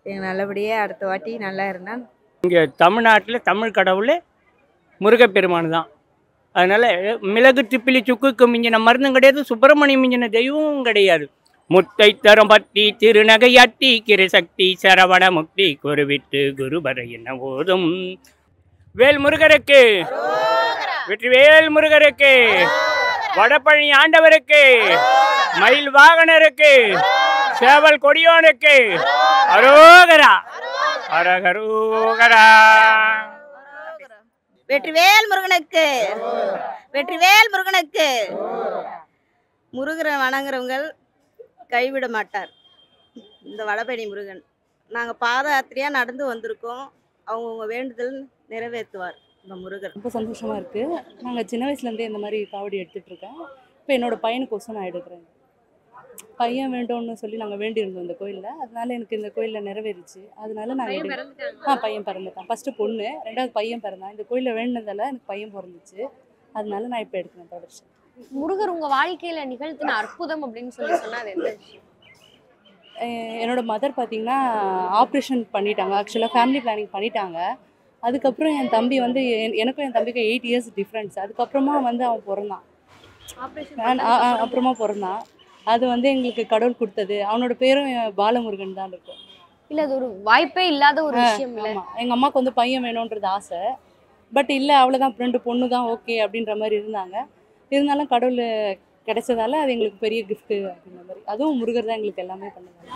எங்கள் நல்லபடியாக அடுத்த வாட்டி நல்லா இருந்தால். இங்கே தமிழ்நாட்டில் தமிழ் கடவுள் முருகப்பெருமான் தான். அதனால் மிளகு திப்பிலி சுக்குக்கு மிஞ்சின மருந்தும் கிடையாது, சுப்பிரமணியம் மிஞ்சின தெய்வமும் கிடையாது. முத்தை தரம் பத்தி திருநகையாட்டி கிரிசக்தி சரவண முக்தி குருவிட்டு குருபர என்ன ஓதும். வேல் முருகருக்கு, வெற்றிவேல் முருகருக்கு, வடபழனி ஆண்டவருக்கு, மயில் வாகனருக்கு, சேவல் கொடியோனுக்கு அரோகரா அரகரோகரா. வெற்றிவேல் முருகனுக்கு, வெற்றிவேல் முருகனுக்கு. முருகரை வணங்குறவங்க கைவிட மாட்டார் இந்த வடபழனி முருகன். நாங்கள் பாத யாத்திரையாக நடந்து வந்திருக்கோம். அவங்கவுங்க வேண்டுதல் நிறைவேற்றுவார் இந்த முருகன். ரொம்ப சந்தோஷமாக இருக்குது. நாங்கள் சின்ன வயசுலேருந்தே இந்த மாதிரி காவடி எடுத்துகிட்ருக்கேன். இப்போ என்னோடய பையனுக்கோசம் நான் எடுக்கிறேன். பையன் வேண்டும்னு சொல்லி நாங்கள் வேண்டியிருந்தோம் இந்த கோயிலில். அதனால எனக்கு இந்த கோயிலில் நிறைவேறிச்சு. அதனால நாங்கள் பையன் பிறந்துட்டான். ஃபஸ்ட்டு பொண்ணு, ரெண்டாவது பையன் பிறந்தான். இந்த கோயிலில் வேண்டினதால எனக்கு பையன் பிறந்துச்சு. அதனால நான் இப்போ எடுக்கிறேன் தொடர்ச்சி. முருகர் உங்க வாழ்க்கையில நிகழ்த்தின அற்புதம் அப்படின்னு சொல்லி சொன்னா அது எந்த விஷயம்? என்னோடய மதர் பார்த்திங்கன்னா ஆப்ரேஷன் பண்ணிட்டாங்க. ஆக்சுவலாக ஃபேமிலி பிளானிங் பண்ணிட்டாங்க. அதுக்கப்புறம் என் தம்பி வந்து எனக்கும் என் தம்பிக்கு 8 இயர்ஸ் டிஃப்ரென்ஸ். அதுக்கப்புறமா வந்து அவன் பிறந்தான். அப்புறமா பிறந்தான். அது வந்து எங்களுக்கு கடவுள் கொடுத்தது. அவனோட பேரும் பாலமுருகன் தான் இருக்கும். இல்லை, அது ஒரு வாய்ப்பே இல்லாத ஒரு விஷயம் இல்லை. எங்கள் அம்மாவுக்கு வந்து பையன் வேணுன்றது ஆசை. பட் இல்லை, அவ்வளோதான், 2 பொண்ணு தான் ஓகே அப்படின்ற மாதிரி இருந்தாங்க. இருந்தாலும் கடவுள் கிடைச்சதால அது எங்களுக்கு பெரிய கிஃப்ட்டு அப்படின்ற மாதிரி. அதுவும் முருகர் தான் எங்களுக்கு எல்லாமே பண்ணுவாங்க.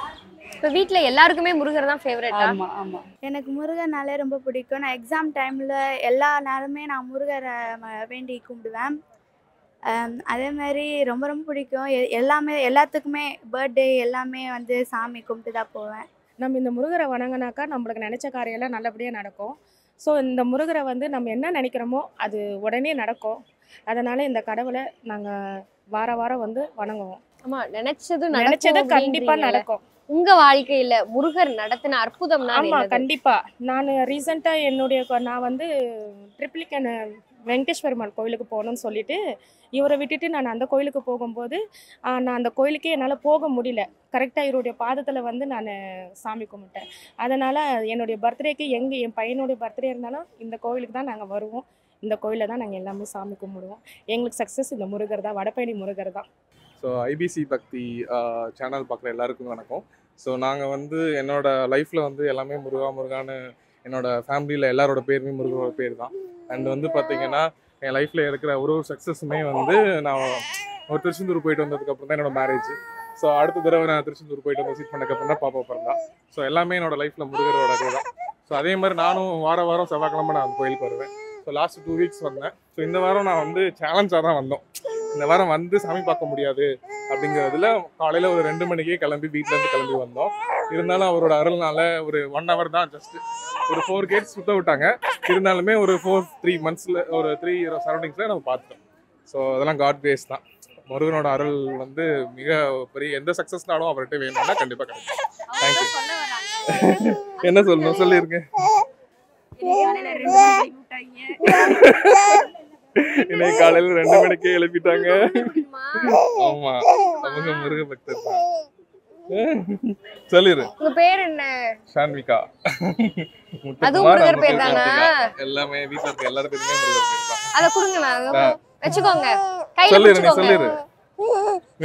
இப்போ வீட்டில் எல்லாருக்குமே முருகர் தான் ஃபேவரட். ஆமாம் ஆமாம். எனக்கு முருகர்னாலே ரொம்ப பிடிக்கும். நான் எக்ஸாம் டைமில் எல்லா நேரமே நான் முருகரை வேண்டி கும்பிடுவேன். அதே மாதிரி ரொம்ப ரொம்ப பிடிக்கும். எல்லாமே எல்லாத்துக்குமே பர்த்டே எல்லாமே வந்து சாமி கும்பிட்டு தான் போவேன். நம்ம இந்த முருகரை வணங்கினாக்கா நம்மளுக்கு நினச்ச காரியெல்லாம் நல்லபடியாக நடக்கும். ஸோ இந்த முருகரை வந்து நம்ம என்ன நினைக்கிறோமோ அது உடனே நடக்கும். அதனால் இந்த கடவுளை நாங்கள் வாரம் வந்து வணங்குவோம். ஆமாம், நினச்சது கண்டிப்பாக நடக்கும். உங்க வாழ்க்கையில முருகர் நடத்தின அற்புதம்? ஆமாம், கண்டிப்பாக. நான் ரீசெண்டாக நான் வந்து ட்ரிப்ளிகன் வெங்கடேஸ்வரம்மன் கோயிலுக்கு போகணும்னு சொல்லிட்டு இவரை விட்டுட்டு நான் அந்த கோயிலுக்கு போகும்போது நான் அந்த கோயிலுக்கே என்னால் போக முடியல. கரெக்டாக இவருடைய பாதத்தில் வந்து நான் சாமி கும்பிட்டேன். அதனால் என்னுடைய பர்த்டேக்கு என் பையனுடைய பர்த்டே இருந்தாலும் இந்த கோயிலுக்கு தான் நாங்கள் வருவோம். இந்த கோயிலில் தான் நாங்கள் எல்லாமே சாமி கும்பிடுவோம். எங்களுக்கு சக்ஸஸ் இந்த முருகர் தான், வடபழனி முருகர் தான். ஸோ ஐபிசி பக்தி சேனல் பார்க்குற எல்லாருக்கும் வணக்கம். ஸோ நாங்கள் வந்து என்னோடய லைஃப்பில் வந்து எல்லாமே முருகான்னு என்னோடய ஃபேமிலியில் எல்லாரோட பேருமே முருகரோட பேர் தான். அண்ட் வந்து பார்த்திங்கன்னா என் லைஃப்பில் இருக்கிற ஒரு சக்ஸஸுமே வந்து நான் ஒரு திருச்செந்தூர் போயிட்டு வந்ததுக்கப்புறம் தான் என்னோடய மேரேஜ். ஸோ அடுத்த தடவை நான் திருச்செந்தூர் போயிட்டு வந்து விசிட் பண்ணக்கப்புறம் தான் பாப்பா பிறந்தா. ஸோ எல்லாமே என்னோடய லைஃப்பில் முருகரோட இதே தான். ஸோ அதே மாதிரி நானும் வாரம் செவ்வாய்க்கிழமை நான் அந்த கோயிலுக்கு வருவேன். ஸோ லாஸ்ட் 2 வீக்ஸ் வந்தேன். ஸோ இந்த வாரம் நான் வந்து சேலஞ்சாக தான் வந்தோம். இந்த வாரம் வந்து சாமி பார்க்க முடியாது அப்படிங்கிறதுல காலையில் ஒரு 2 மணிக்கே வீட்டிலேருந்து கிளம்பி வந்தோம். இருந்தாலும் அவரோட அருள்னால ஒரு 1 hour தான், ஜஸ்ட் ஒரு 4 கேட்ஸ் சுத்த விட்டாங்க. இருந்தாலுமே ஒரு 3 months ஒரு 3 சரௌண்டிங்ஸில் நம்ம பார்த்துட்டோம். ஸோ அதெல்லாம் காட் கிரேஸ் தான். முருகனோட அருள் வந்து மிக பெரிய எந்த சக்ஸஸ்னாலும் அவர்கிட்ட வேணும்னா கண்டிப்பாக கிடைக்கும். தேங்க்யூ. என்ன சொல்லணும் சொல்லியிருக்கேன். இன்னைக்கு காலையில் 2 மணிக்கே எழுப்பிட்டாங்க. ஆமா, அவங்க முருக பக்தர் தான். சொல்லிரு. உங்க பேர் என்ன? ஷான்விகா. அது முருகர் பேர் தானா? எல்லாமே வீட்ல இருக்க எல்லார பேருமே முருகர் பேர் தான். அத குடுங்க, நான் வெச்சுக்கோங்க. கையில சொல்லிரு, நீ சொல்லிரு.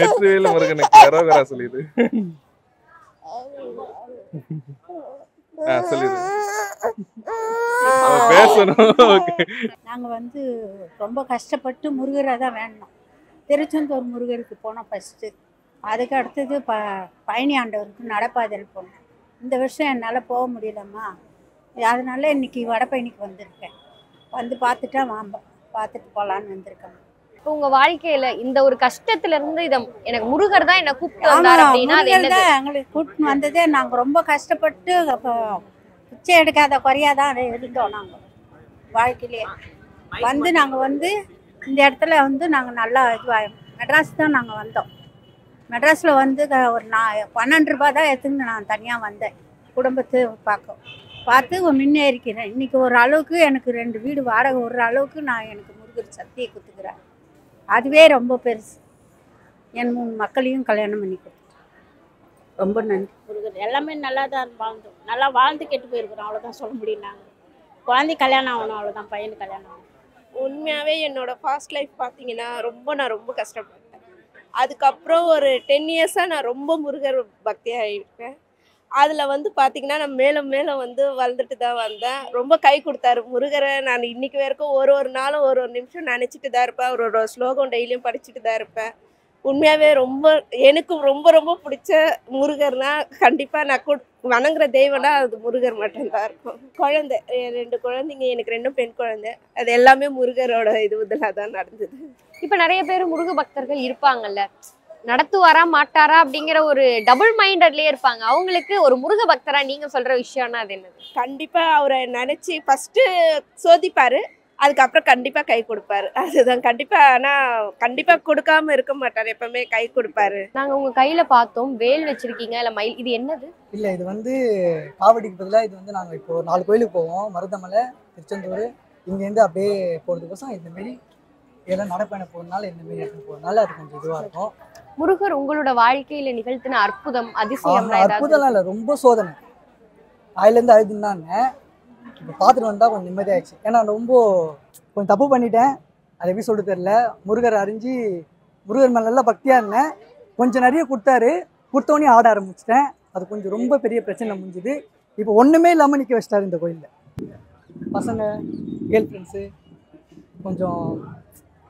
வெற்றிவேல் முருகனுக்கு கரோகரா சொல்லிரு. சொல்லிரு. நாங்க வந்து ரொம்ப கஷ்டப்பட்டு முருகரை தான் வேண்டோம். திருச்செந்தூர் முருகருக்கு போனோம் ஃபர்ஸ்ட்டு. அதுக்கு அடுத்தது பழனி ஆண்டவருக்கு நடப்பாதையில் போனோம். இந்த வருஷம் என்னால் போக முடியலம்மா, அதனால இன்னைக்கு வடபழனிக்கு வந்திருக்கேன். வந்து பார்த்துட்டா பார்த்துட்டு போகலான்னு வந்திருக்கேன். இப்போ உங்க வாழ்க்கையில இந்த ஒரு கஷ்டத்துல இருந்து எனக்கு முருகர் தான் என்ன கூப்பிட்டு வந்தாரு அப்படின்னா அது என்னது? எங்களுக்கு கூப்பிட்டு வந்ததே நாங்கள் ரொம்ப கஷ்டப்பட்டு பிச்சை எடுக்காத குறையாதான் இருந்தோம். நாங்கள் வாழ்க்கையிலே வந்து நாங்கள் வந்து இந்த இடத்துல வந்து நாங்கள் நல்லா மெட்ராஸ் தான் நாங்கள் வந்தோம். மெட்ராஸில் வந்து ஒரு 12 ரூபா தான் எடுத்துன்னு நான் தனியாக வந்தேன். குடும்பத்தை பார்த்து முன்னேறிக்கிறேன். இன்றைக்கி ஒரு அளவுக்கு எனக்கு 2 வீடு வாடகை ஒரு அளவுக்கு நான் எனக்கு முருகர் சக்தியை கொடுத்துக்கிறேன். அதுவே ரொம்ப பெருசு. என் 3 மக்களையும் கல்யாணம் பண்ணி கொடுத்துட்டேன். ரொம்ப நன்றி. முருகர் எல்லாமே நல்லா தான் வாழ்ந்தோம். நல்லா வாழ்ந்து கெட்டு போயிருக்கிறோம், அவ்வளோதான் சொல்ல முடியும். நாங்கள் குழந்தை கல்யாணம் ஆகணும், அவ்வளோதான். பையனுக்கு கல்யாணம் ஆகணும். உண்மையாகவே என்னோடய ஃபாஸ்ட் லைஃப் பார்த்தீங்கன்னா நான் ரொம்ப கஷ்டப்பட்டேன். அதுக்கப்புறம் ஒரு 10 இயர்ஸாக நான் ரொம்ப முருகர் பக்தியாக இருக்கேன். அதில் வந்து பார்த்திங்கன்னா நான் மேலும் மேலும் வந்து வளர்ந்துட்டு தான் வந்தேன். ரொம்ப கை கொடுத்தாரு முருகரை. நான் இன்றைக்கி வரைக்கும் ஒரு நாளும் ஒரு நிமிஷம் நினச்சிட்டு தான் இருப்பேன். அவரோட ஸ்லோகம் டெய்லியும் படிச்சுட்டு தான் இருப்பேன். உண்மையாகவே எனக்கு ரொம்ப ரொம்ப பிடிச்ச முருகர்னா கண்டிப்பாக நான் வணங்குற தெய்வம்னா அது முருகர் மட்டும்தான் இருக்கும். குழந்தை 2 குழந்தைங்க, எனக்கு 2 பெண் குழந்தை. அது எல்லாமே முருகரோட இதில் தான் நடந்தது. இப்ப நிறைய பேர் முருக பக்தர்கள் இருப்பாங்கல்ல, நடத்துவாரா மாட்டாரா அப்படிங்கிற ஒரு டபுள் மைண்டட்லயே இருப்பாங்க. அவங்களுக்கு ஒரு முருக பக்தரா நீங்க சொல்ற விஷயம்னா அது என்னது? கண்டிப்பாக அவரை நினச்சி ஃபஸ்ட்டு சோதிப்பார், அதுக்கப்புறம் கண்டிப்பாக கை கொடுப்பாரு. அதுதான் கண்டிப்பாக. ஆனால் கண்டிப்பாக கொடுக்காம இருக்க மாட்டார், எப்பவுமே கை கொடுப்பாரு. நாங்கள் உங்கள் கையில் பார்த்தோம் வேல் வச்சிருக்கீங்க, இல்லை மயில், இது என்னது? இல்லை, இது வந்து காவடிக்கு பதிலாக இது வந்து நாங்கள் இப்போ 4 கோயிலுக்கு போவோம். மருதமலை, திருச்செந்தூர், இங்கேருந்து அப்படியே போகிறதுக்கோசம் இந்தமாரி இதெல்லாம் நடைப்பயணம் போகிறதுனால இந்தமாரி இடத்துக்கு போகிறதுனால அது கொஞ்சம் இதுவாக இருக்கும். முருகர் உங்களோட வாழ்க்கையில நிகழ்த்தின அற்புதம், அதிசயம்? அற்புதம்லாம் இல்லை, ரொம்ப சோதனை. அதுலேருந்து அழுதுனாங்க. இப்போ பார்த்துட்டு வந்தால் கொஞ்சம் நிம்மதியாகிடுச்சு. ஏன்னா ரொம்ப கொஞ்சம் தப்பு பண்ணிட்டேன். அது எப்படி சொல்லிட்டு தெரியல. முருகர் அறிஞ்சு முருகர் மேலே நல்லா பக்தியாக இருந்தேன். கொஞ்சம் நிறைய கொடுத்தாரு. கொடுத்தோடனே ஆட ஆரம்பிச்சிட்டேன். அது கொஞ்சம் ரொம்ப பெரிய பிரச்சனை முடிஞ்சுது. இப்போ ஒன்றுமே இல்லாமல் நிற்க வச்சிட்டாரு இந்த கோயிலில். பசங்க, கேர்ள் ஃப்ரெண்ட்ஸு கொஞ்சம்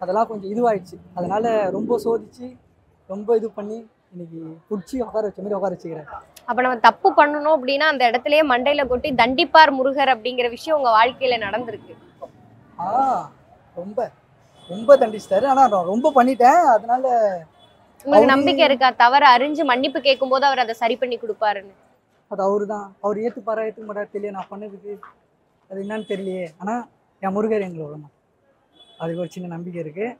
அதெல்லாம் கொஞ்சம் இதுவாகிடுச்சு. அதனால் ரொம்ப சோதிச்சு ரொம்ப இது பண்ணி இன்னைக்கு பிடிச்சி உட்கார வச்ச மாதிரி உட்கார வச்சுக்கிறேன். அப்ப நம்ம தப்பு பண்ணணும் அப்படின்னா அந்த இடத்துலயே மண்டையில கொட்டி தண்டிப்பார் முருகர் அப்படிங்கிற விஷயம் உங்க வாழ்க்கையில நடந்திருக்கு? ரொம்ப ரொம்ப தண்டிச்சிட்டாரு. ஆனால் நான் ரொம்ப பண்ணிட்டேன். அதனால உங்களுக்கு நம்பிக்கை இருக்கா தவறு அறிஞ்சு மன்னிப்பு கேட்கும் போது அவர் அதை சரி பண்ணி கொடுப்பாருன்னு? அது அவரு தான். அவர் ஏற்றுப்பாரா ஏற்றுக்க மாட்டாரு தெரியல. நான் பண்ணதுக்கு அது என்னன்னு தெரியலையே. ஆனால் என் முருகர் எங்களை விடணும், அதுக்கு ஒரு சின்ன நம்பிக்கை இருக்குது.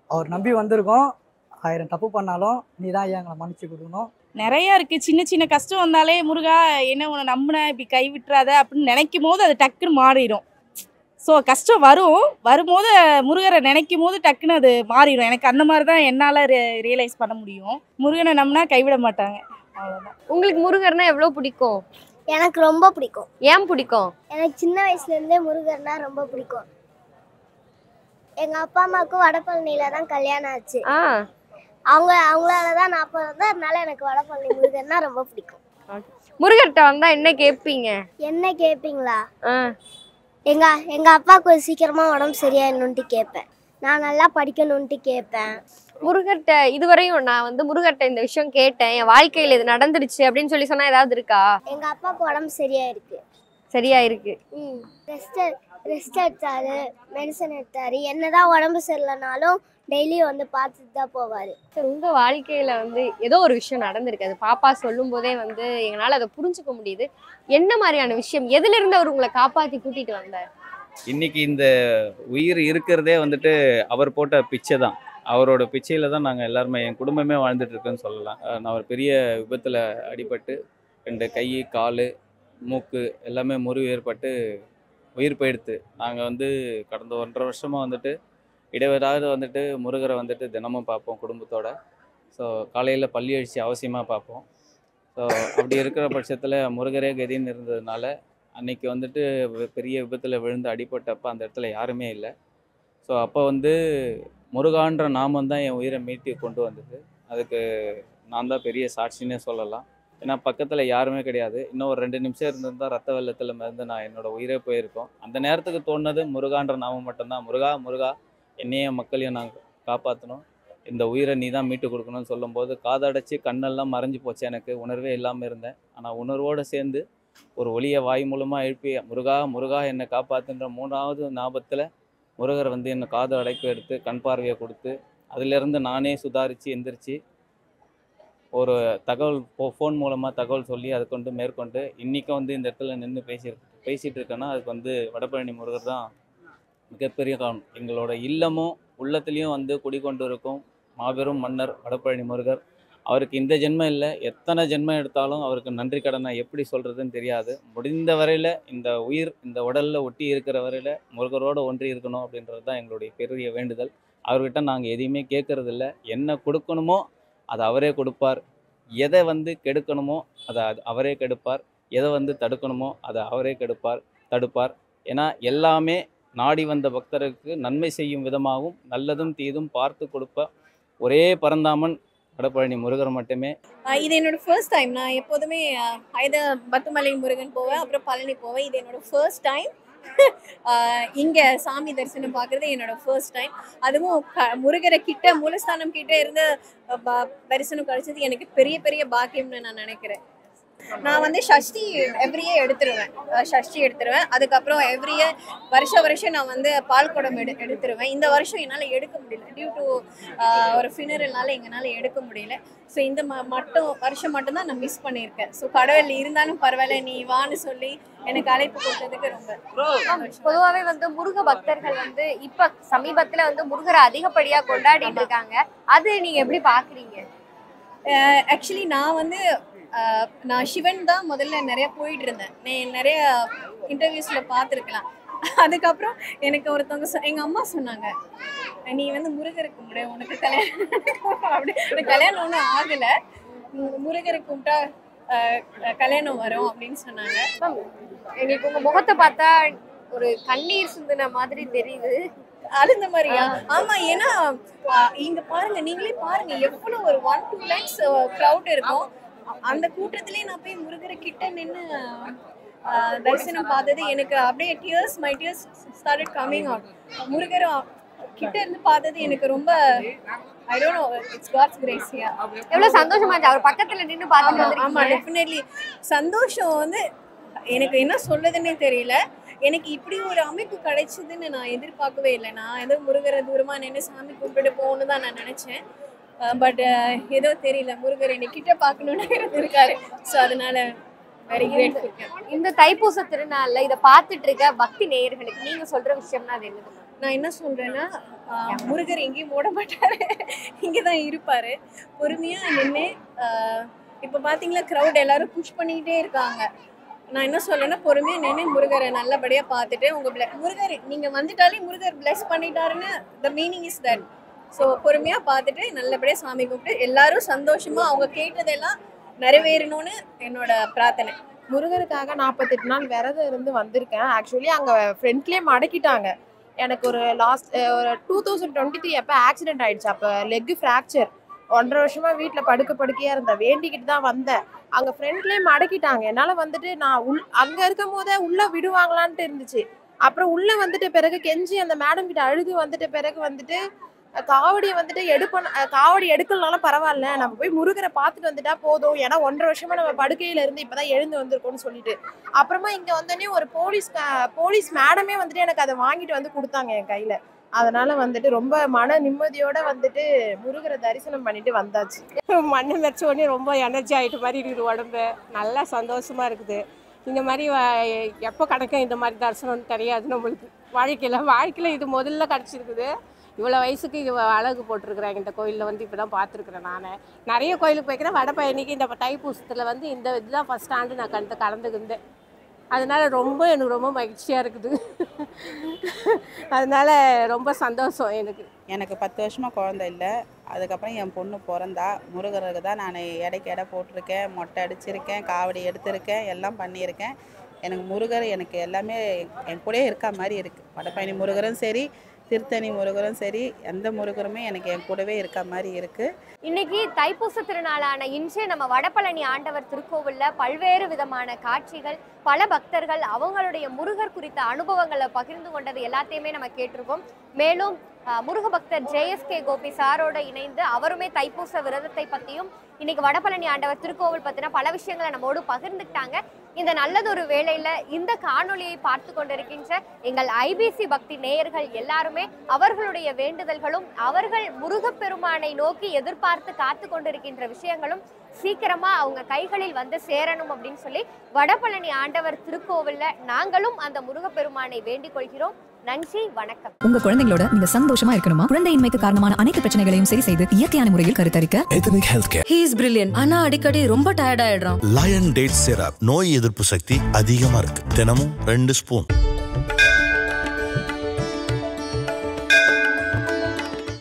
அவர் நம்பி வந்திருக்கோம். 1000 தப்பு பண்ணாலும் நீ தான் ஐயா எங்களை மன்னிச்சு கொடுக்கணும். நிறையா இருக்குது. சின்ன சின்ன கஷ்டம் வந்தாலே முருகா என்ன உன்னை நம்பின இப்படி கை விட்டுறாத அப்படின்னு நினைக்கும் போது அது டக்குன்னு மாறிடும். ஸோ கஷ்டம் வரும்போது முருகரை நினைக்கும் போது டக்குன்னு அது மாறிடும். எனக்கு அந்த மாதிரி தான் என்னால் ரியலைஸ் பண்ண முடியும். முருகனை நம்பினா கைவிட மாட்டாங்க, அவ்வளோதான். உங்களுக்கு முருகர்னா எவ்வளோ பிடிக்கும்? எனக்கு ரொம்ப பிடிக்கும். ஏன் பிடிக்கும்? எனக்கு சின்ன வயசுலேருந்தே முருகர்னா ரொம்ப பிடிக்கும். எங்கள் அப்பா அம்மாவுக்கும் வடபழனியில் தான் கல்யாணம் ஆச்சு. அவங்களால தான் நான் பிறந்தேன். அதனால எனக்கு வடபழனி முருகர்னா ரொம்ப பிடிக்கும். முருகர்கிட்ட வந்தா என்ன கேட்பீங்க? என்ன கேட்பீங்களா? எங்க அப்பாவுக்கு சீக்கிரமா உடம்பு சரியாயிடணுன்ட்டு கேட்பேன். நான் நல்லா படிக்கணுன்ட்டு கேட்பேன். முருகர்கிட்ட இதுவரையும் நான் வந்து முருகர்கிட்ட இந்த விஷயம் கேட்டேன், என் வாழ்க்கையில் இது நடந்துடுச்சு அப்படின்னு சொல்லி சொன்னா ஏதாவது இருக்கா? எங்க அப்பாவுக்கு உடம்பு சரியாயிருக்கு. சரியாயிருக்கு. ரெஸ்ட் எடுத்தாரு, மெடிசன் எடுத்தாரு. என்னதான் உடம்பு சரியில்லைனாலும் டெய்லியும் வந்து பார்த்துட்டு தான் போவார். உங்கள் வாழ்க்கையில் வந்து ஏதோ ஒரு விஷயம் நடந்திருக்கு, அது பாப்பா சொல்லும் போதே வந்து எங்களால் அதை புரிஞ்சுக்க முடியுது. என்ன மாதிரியான விஷயம்? எதுலேருந்து அவர் உங்களை காப்பாற்றி கூட்டிகிட்டு வந்தார்? இன்னைக்கு இந்த உயிர் இருக்கிறதே வந்துட்டு அவர் போட்ட பிச்சை தான். அவரோட பிச்சையில் தான் நாங்கள் எல்லாருமே, என் குடும்பமே வாழ்ந்துட்டு இருக்குன்னு சொல்லலாம். நான் ஒரு பெரிய விபத்தில் அடிபட்டு 2 கை, கால், மூக்கு எல்லாமே முறிவு ஏற்பட்டு உயிர் போயிடுத்து. நாங்கள் வந்து கடந்த 1.5 வருஷமாக வந்துட்டு இடைவிடாது வந்துட்டு முருகரை வந்துட்டு தினமும் பார்ப்போம் குடும்பத்தோட. ஸோ காலையில் பள்ளி எழுச்சி அவசியமாக பார்ப்போம். ஸோ அப்படி இருக்கிற பட்சத்தில் முருகரே கதின்னு இருந்ததுனால அன்றைக்கி வந்துட்டு பெரிய விபத்தில் விழுந்து அடிபட்டப்போ அந்த இடத்துல யாருமே இல்லை. ஸோ அப்போ வந்து முருகான்ற நாமம் தான் என் உயிரை மீட்டி கொண்டு வந்தது. அதுக்கு நான் தான் பெரிய சாட்சின்னே சொல்லலாம். ஏன்னா பக்கத்தில் யாருமே கிடையாது. இன்னும் ஒரு 2 நிமிஷம் இருந்திருந்தால் ரத்த வெள்ளத்தில் மருந்து நான் என்னோடய உயிரே போயிருக்கோம். அந்த நேரத்துக்கு தோணுனது முருகான்ற நாமம் மட்டும்தான். முருகா முருகா என்னையும் மக்களையும் நான் காப்பாற்றணும், இந்த உயிரை நீ தான் மீட்டு கொடுக்கணும்னு சொல்லும்போது காதடைச்சி கண்ணெல்லாம் மறைஞ்சு போச்சு. எனக்கு உணர்வே இல்லாமல் இருந்தேன். ஆனால் உணர்வோடு சேர்ந்து ஒரு ஒளியை வாய் மூலமாக எழுப்பி முருகா முருகா என்னை காப்பாற்றுன்ற 3வது ஞாபகத்தில் முருகர் வந்து என்னை காது அடைப்பு எடுத்து கண் பார்வையை கொடுத்து அதிலிருந்து நானே சுதாரித்து எந்திரிச்சு ஒரு தகவல் ஃபோன் மூலமாக தகவல் சொல்லி அதை கொண்டு மேற்கொண்டு இன்றைக்கும் வந்து இந்த இடத்துல நின்று பேசிகிட்டு இருக்கேன்னா அதுக்கு வந்து வடபழனி முருகர் தான் மிகப்பெரிய காரணம். எங்களோட இல்லமும் உள்ளத்துலேயும் வந்து குடிக்கொண்டு இருக்கும் மாபெரும் மன்னர் வடபழனி முருகர். அவருக்கு இந்த ஜென்மம் இல்லை, எத்தனை ஜென்மம் எடுத்தாலும் அவருக்கு நன்றி கடனை எப்படி சொல்கிறதுன்னு தெரியாது. முடிந்த வரையில் இந்த உயிர் இந்த உடலில் ஒட்டி இருக்கிற வரையில் முருகரோடு ஒன்றி இருக்கணும் அப்படின்றது தான் எங்களுடைய பெரிய வேண்டுதல். அவர்கிட்ட நாங்கள் எதையுமே கேட்குறதில்ல. என்ன கொடுக்கணுமோ அதை அவரே கொடுப்பார், எதை வந்து கெடுக்கணுமோ அதை அவரே கெடுப்பார், எதை வந்து தடுக்கணுமோ அதை அவரே தடுப்பார். ஏன்னா எல்லாமே நாடி வந்த பக்தருக்கு நன்மை செய்யும் விதமாகவும் நல்லதும் தீதும் பார்த்து கொடுப்ப ஒரே பரந்தாமன் வடபழனி முருகர் மட்டுமே. இது என்னோட ஃபர்ஸ்ட் டைம். நான் எப்போதுமே ஐதர் பத்துமலை முருகன் போவேன், அப்புறம் பழனி போவேன். இது என்னோட ஃபர்ஸ்ட் டைம். இங்கே சாமி தரிசனம் பார்க்குறது என்னோட ஃபர்ஸ்ட் டைம். அதுவும் முருகரை கிட்ட மூலஸ்தானம் கிட்ட இருந்து தரிசனம் கிடைச்சது எனக்கு பெரிய பெரிய பாக்கியம்னு நான் நினைக்கிறேன். நான் வந்து ஷஷ்டி எவ்ரி இயர் எடுத்துருவேன். அதுக்கப்புறம் எவ்ரி இயர் வருஷம் நான் வந்து பால் குடம் எடுத்துருவேன். இந்த வருஷம் என்னால் எடுக்க முடியல, டியூ டு ஒரு ஃபினரல்னால எங்களால் எடுக்க முடியல. ஸோ இந்த வருஷம் மட்டும்தான் நான் மிஸ் பண்ணியிருக்கேன். ஸோ கடவுள் இருந்தாலும் பரவாயில்ல, நீ வான்னு சொல்லி எனக்கு அழைப்பு கொடுத்ததுக்கு ரொம்ப. பொதுவாகவே வந்து முருக பக்தர்கள் வந்து இப்போ சமீபத்தில் வந்து முருகரை அதிகப்படியாக கொண்டாடிட்டு இருக்காங்க. அது நீங்கள் எப்படி பார்க்குறீங்க? ஆக்சுவலி நான் சிவன் தான் முதல்ல நிறைய போயிட்டு இருந்தேன். நிறைய இன்டர்வியூஸில் பார்த்துருக்கலாம். அதுக்கப்புறம் எனக்கு ஒருத்தவங்க எங்கள் அம்மா சொன்னாங்க, நீ வந்து முருகரை கும்பிடு, உனக்கு கல்யாணம் ஒன்றும் ஆகலை, முருகரை கும்பிட்டா கல்யாணம் வரும் அப்படின்னு சொன்னாங்க. எங்களுக்கு உங்கள் முகத்தை பார்த்தா ஒரு கண்ணீர் சிந்தின மாதிரி தெரியுது. அழுந்த மாதிரியா? ஆமா, ஏன்னா இங்க பாருங்க, நீங்களே பாருங்க எவ்வளவு ஒரு 1-2 lakhs crowd இருக்கும். அந்த கூட்டத்திலே நான் போய் முருகரை கிட்ட நின்று தரிசனம் பார்த்தது எனக்கு அப்படியே my tears started coming out. முருகரை கிட்ட இருந்து பார்த்தது எனக்கு ரொம்ப I don't know, it's God's grace. எவ்வளவு சந்தோஷமா இருந்துச்சு அவர் பக்கத்துல நின்னு பார்த்துட்டு. ஆமா, டெஃபினெட்லி சந்தோஷம் வந்து எனக்கு என்ன சொல்றதுன்னே தெரியல. எனக்கு இப்படி ஒரு அமைப்பு கிடைச்சதுன்னு நான் எதிர்பார்க்கவே இல்லை. நான் ஏதோ முருகரை தூரமா நின்று சாமி கும்பிட்டு போகணுன்னு தான் நான் நினைச்சேன். பட் ஏதோ தெரியல, முருகர் என்னை கிட்ட பார்க்கணுன்னு இருக்காரு. ஸோ அதனால வெரி கிரேட்ஃபுல். இந்த தைப்பூச திருநாள்ல இதை பார்த்துட்டு இருக்க பக்தி நேயர்களுக்கு நீங்க சொல்ற விஷயம்னா அது என்னது? நான் என்ன சொல்றேன்னா, முருகர் எங்கேயும் ஓட மாட்டாரு, இங்கதான் இருப்பாரு. பொறுமையா நின்று இப்போ பாத்தீங்களா க்ரௌட் எல்லாரும் புஷ் பண்ணிக்கிட்டே இருக்காங்க. நான் என்ன சொல்றேன்னா, பொறுமையா நின்று முருகரை நல்லபடியா பார்த்துட்டு முருகர் நீங்க வந்துட்டாலே முருகர் பிளஸ் பண்ணிட்டாருன்னு the meaning is that. So பொறுமையா பார்த்துட்டு நல்லபடியா சாமி கும்பிட்டு எல்லாரும் சந்தோஷமா அவங்க கேட்டதெல்லாம் நிறைவேறணும்னு என்னோட பிரார்த்தனை. முருகருக்காக 48 நாள் விரதம் இருந்து வந்திருக்கேன். ஆக்சுவலி அங்கே ஃப்ரெண்ட்லேயே மடக்கிட்டாங்க. எனக்கு ஒரு ஒரு 2023 அப்போ ஆக்சிடென்ட் ஆயிடுச்சு. அப்போ லெக்கு ஃப்ராக்சர். 1.5 வருஷமா வீட்டில் படுக்கையாக இருந்தேன். வேண்டிக்கிட்டு தான் வந்தேன். அங்கே ஃப்ரெண்ட்லேயே மடக்கிட்டாங்க. என்னால் வந்துட்டு நான் அங்கே இருக்கும் போதே உள்ளே விடுவாங்களான்ட்டு இருந்துச்சு. அப்புறம் உள்ளே வந்துட்டு பிறகு கெஞ்சி அந்த மேடம் கிட்ட அழுது வந்துட்டு பிறகு வந்துட்டு காவடியை வந்துட்டு காவடி எடுக்கலனாலும் பரவாயில்ல, நம்ம போய் முருகரை பார்த்துட்டு வந்துட்டா போதும், ஏன்னா 1.5 வருஷமா நம்ம படுக்கையில இருந்து இப்பதான் எழுந்து வந்திருக்கோம்னு சொல்லிட்டு அப்புறமா இங்க வந்தோடனே ஒரு போலீஸ் மேடமே வந்துட்டு எனக்கு அதை வாங்கிட்டு வந்து கொடுத்தாங்க என் கையில. அதனால வந்துட்டு ரொம்ப மன நிம்மதியோட வந்துட்டு முருகரை தரிசனம் பண்ணிட்டு வந்தாச்சு. மண்ணை மெரிச்ச உடனே ரொம்ப எனர்ஜி ஆகிட்ட மாதிரி இருக்குது உடம்பு. நல்லா சந்தோஷமா இருக்குது. இந்த மாதிரி எப்போ கிடைக்கும் இந்த மாதிரி தரிசனம்னு தெரியாது நம்மளுக்கு. வாழ்க்கையில் இது முதல்ல கிடச்சிருக்குது. இவ்வளோ வயசுக்கு இது அழகு போட்டிருக்கிறேன். இந்த கோயிலில் வந்து இப்போ தான் பார்த்துருக்குறேன். நான் நிறைய கோயிலுக்கு போய்க்கிறேன். வடபழனிக்கு இந்த தைப்பூசத்தில் வந்து இந்த இதுதான் ஃபஸ்ட் ஆண்டு நான் கலந்துக்கிந்தேன். அதனால் எனக்கு ரொம்ப மகிழ்ச்சியாக இருக்குது. அதனால் ரொம்ப சந்தோஷம் எனக்கு 10 வருஷமாக குழந்தை இல்லை. அதுக்கப்புறம் என் பொண்ணு பிறந்தா. முருகருக்கு தான் நான் எடை போட்டிருக்கேன், மொட்டை அடிச்சிருக்கேன், காவடி எடுத்திருக்கேன், எல்லாம் பண்ணியிருக்கேன். எனக்கு முருகர் எனக்கு எல்லாமே என் கூடயே இருக்கா மாதிரி இருக்குது. வடபழனி முருகரும் சரி, திருத்தணி முருகரும் சரி, எந்த முருகருமே எனக்கு என் கூடவே இருக்க மாதிரி இருக்கு. இன்னைக்கு தைப்பூச திருநாளான இன்று நம்ம வடபழனி ஆண்டவர் திருக்கோவில்ல பல்வேறு விதமான காட்சிகள், பல பக்தர்கள் அவங்களுடைய முருகர் குறித்த அனுபவங்களை பகிர்ந்து கொண்டது எல்லாத்தையுமே நம்ம கேட்டிருக்கோம். மேலும் முருக பக்தர் JSK கோபி சாரோட இணைந்து அவருமே தைப்பூச விரதத்தை பற்றியும் இன்னைக்கு வடபழனி ஆண்டவர் திருக்கோவில் பற்றின பல விஷயங்களை நம்மோடு பகிர்ந்துக்கிட்டாங்க. இந்த நல்லதொரு வேளையில இந்த காணொலியை பார்த்து கொண்டிருக்கின்ற எங்கள் IBC பக்தி நேயர்கள் எல்லாருமே அவர்களுடைய வேண்டுதல்களும் அவர்கள் முருகப்பெருமானை நோக்கி எதிர்பார்த்து காத்து கொண்டிருக்கின்ற விஷயங்களும் சீக்கிரமா அவங்க கைகளில் வந்து சேரணும் அப்படின்னு சொல்லி வடபழனி ஆண்டவர் திருக்கோவில்ல நாங்களும் அந்த முருகப்பெருமானை வேண்டிக் கொள்கிறோம். நன்றி, வணக்கம். உங்க குழந்தைகளோட நீங்க சந்தோஷமா இருக்கணுமா? குழந்தையின்மைக்கு காரணமான அனைத்து பிரச்சனைகளையும் சரி செய்து இயற்கையான முறையில் கருத்தரிக்க Ethnic Healthcare. He is brilliant. ஆனா அடிக்கடி ரொம்ப டயர்ட் ஆயிடுறான். Lion Date Syrup நோய் எதிர்ப்பு சக்தி அதிகமா இருக்கு. தினமும் 2 ஸ்பூன்.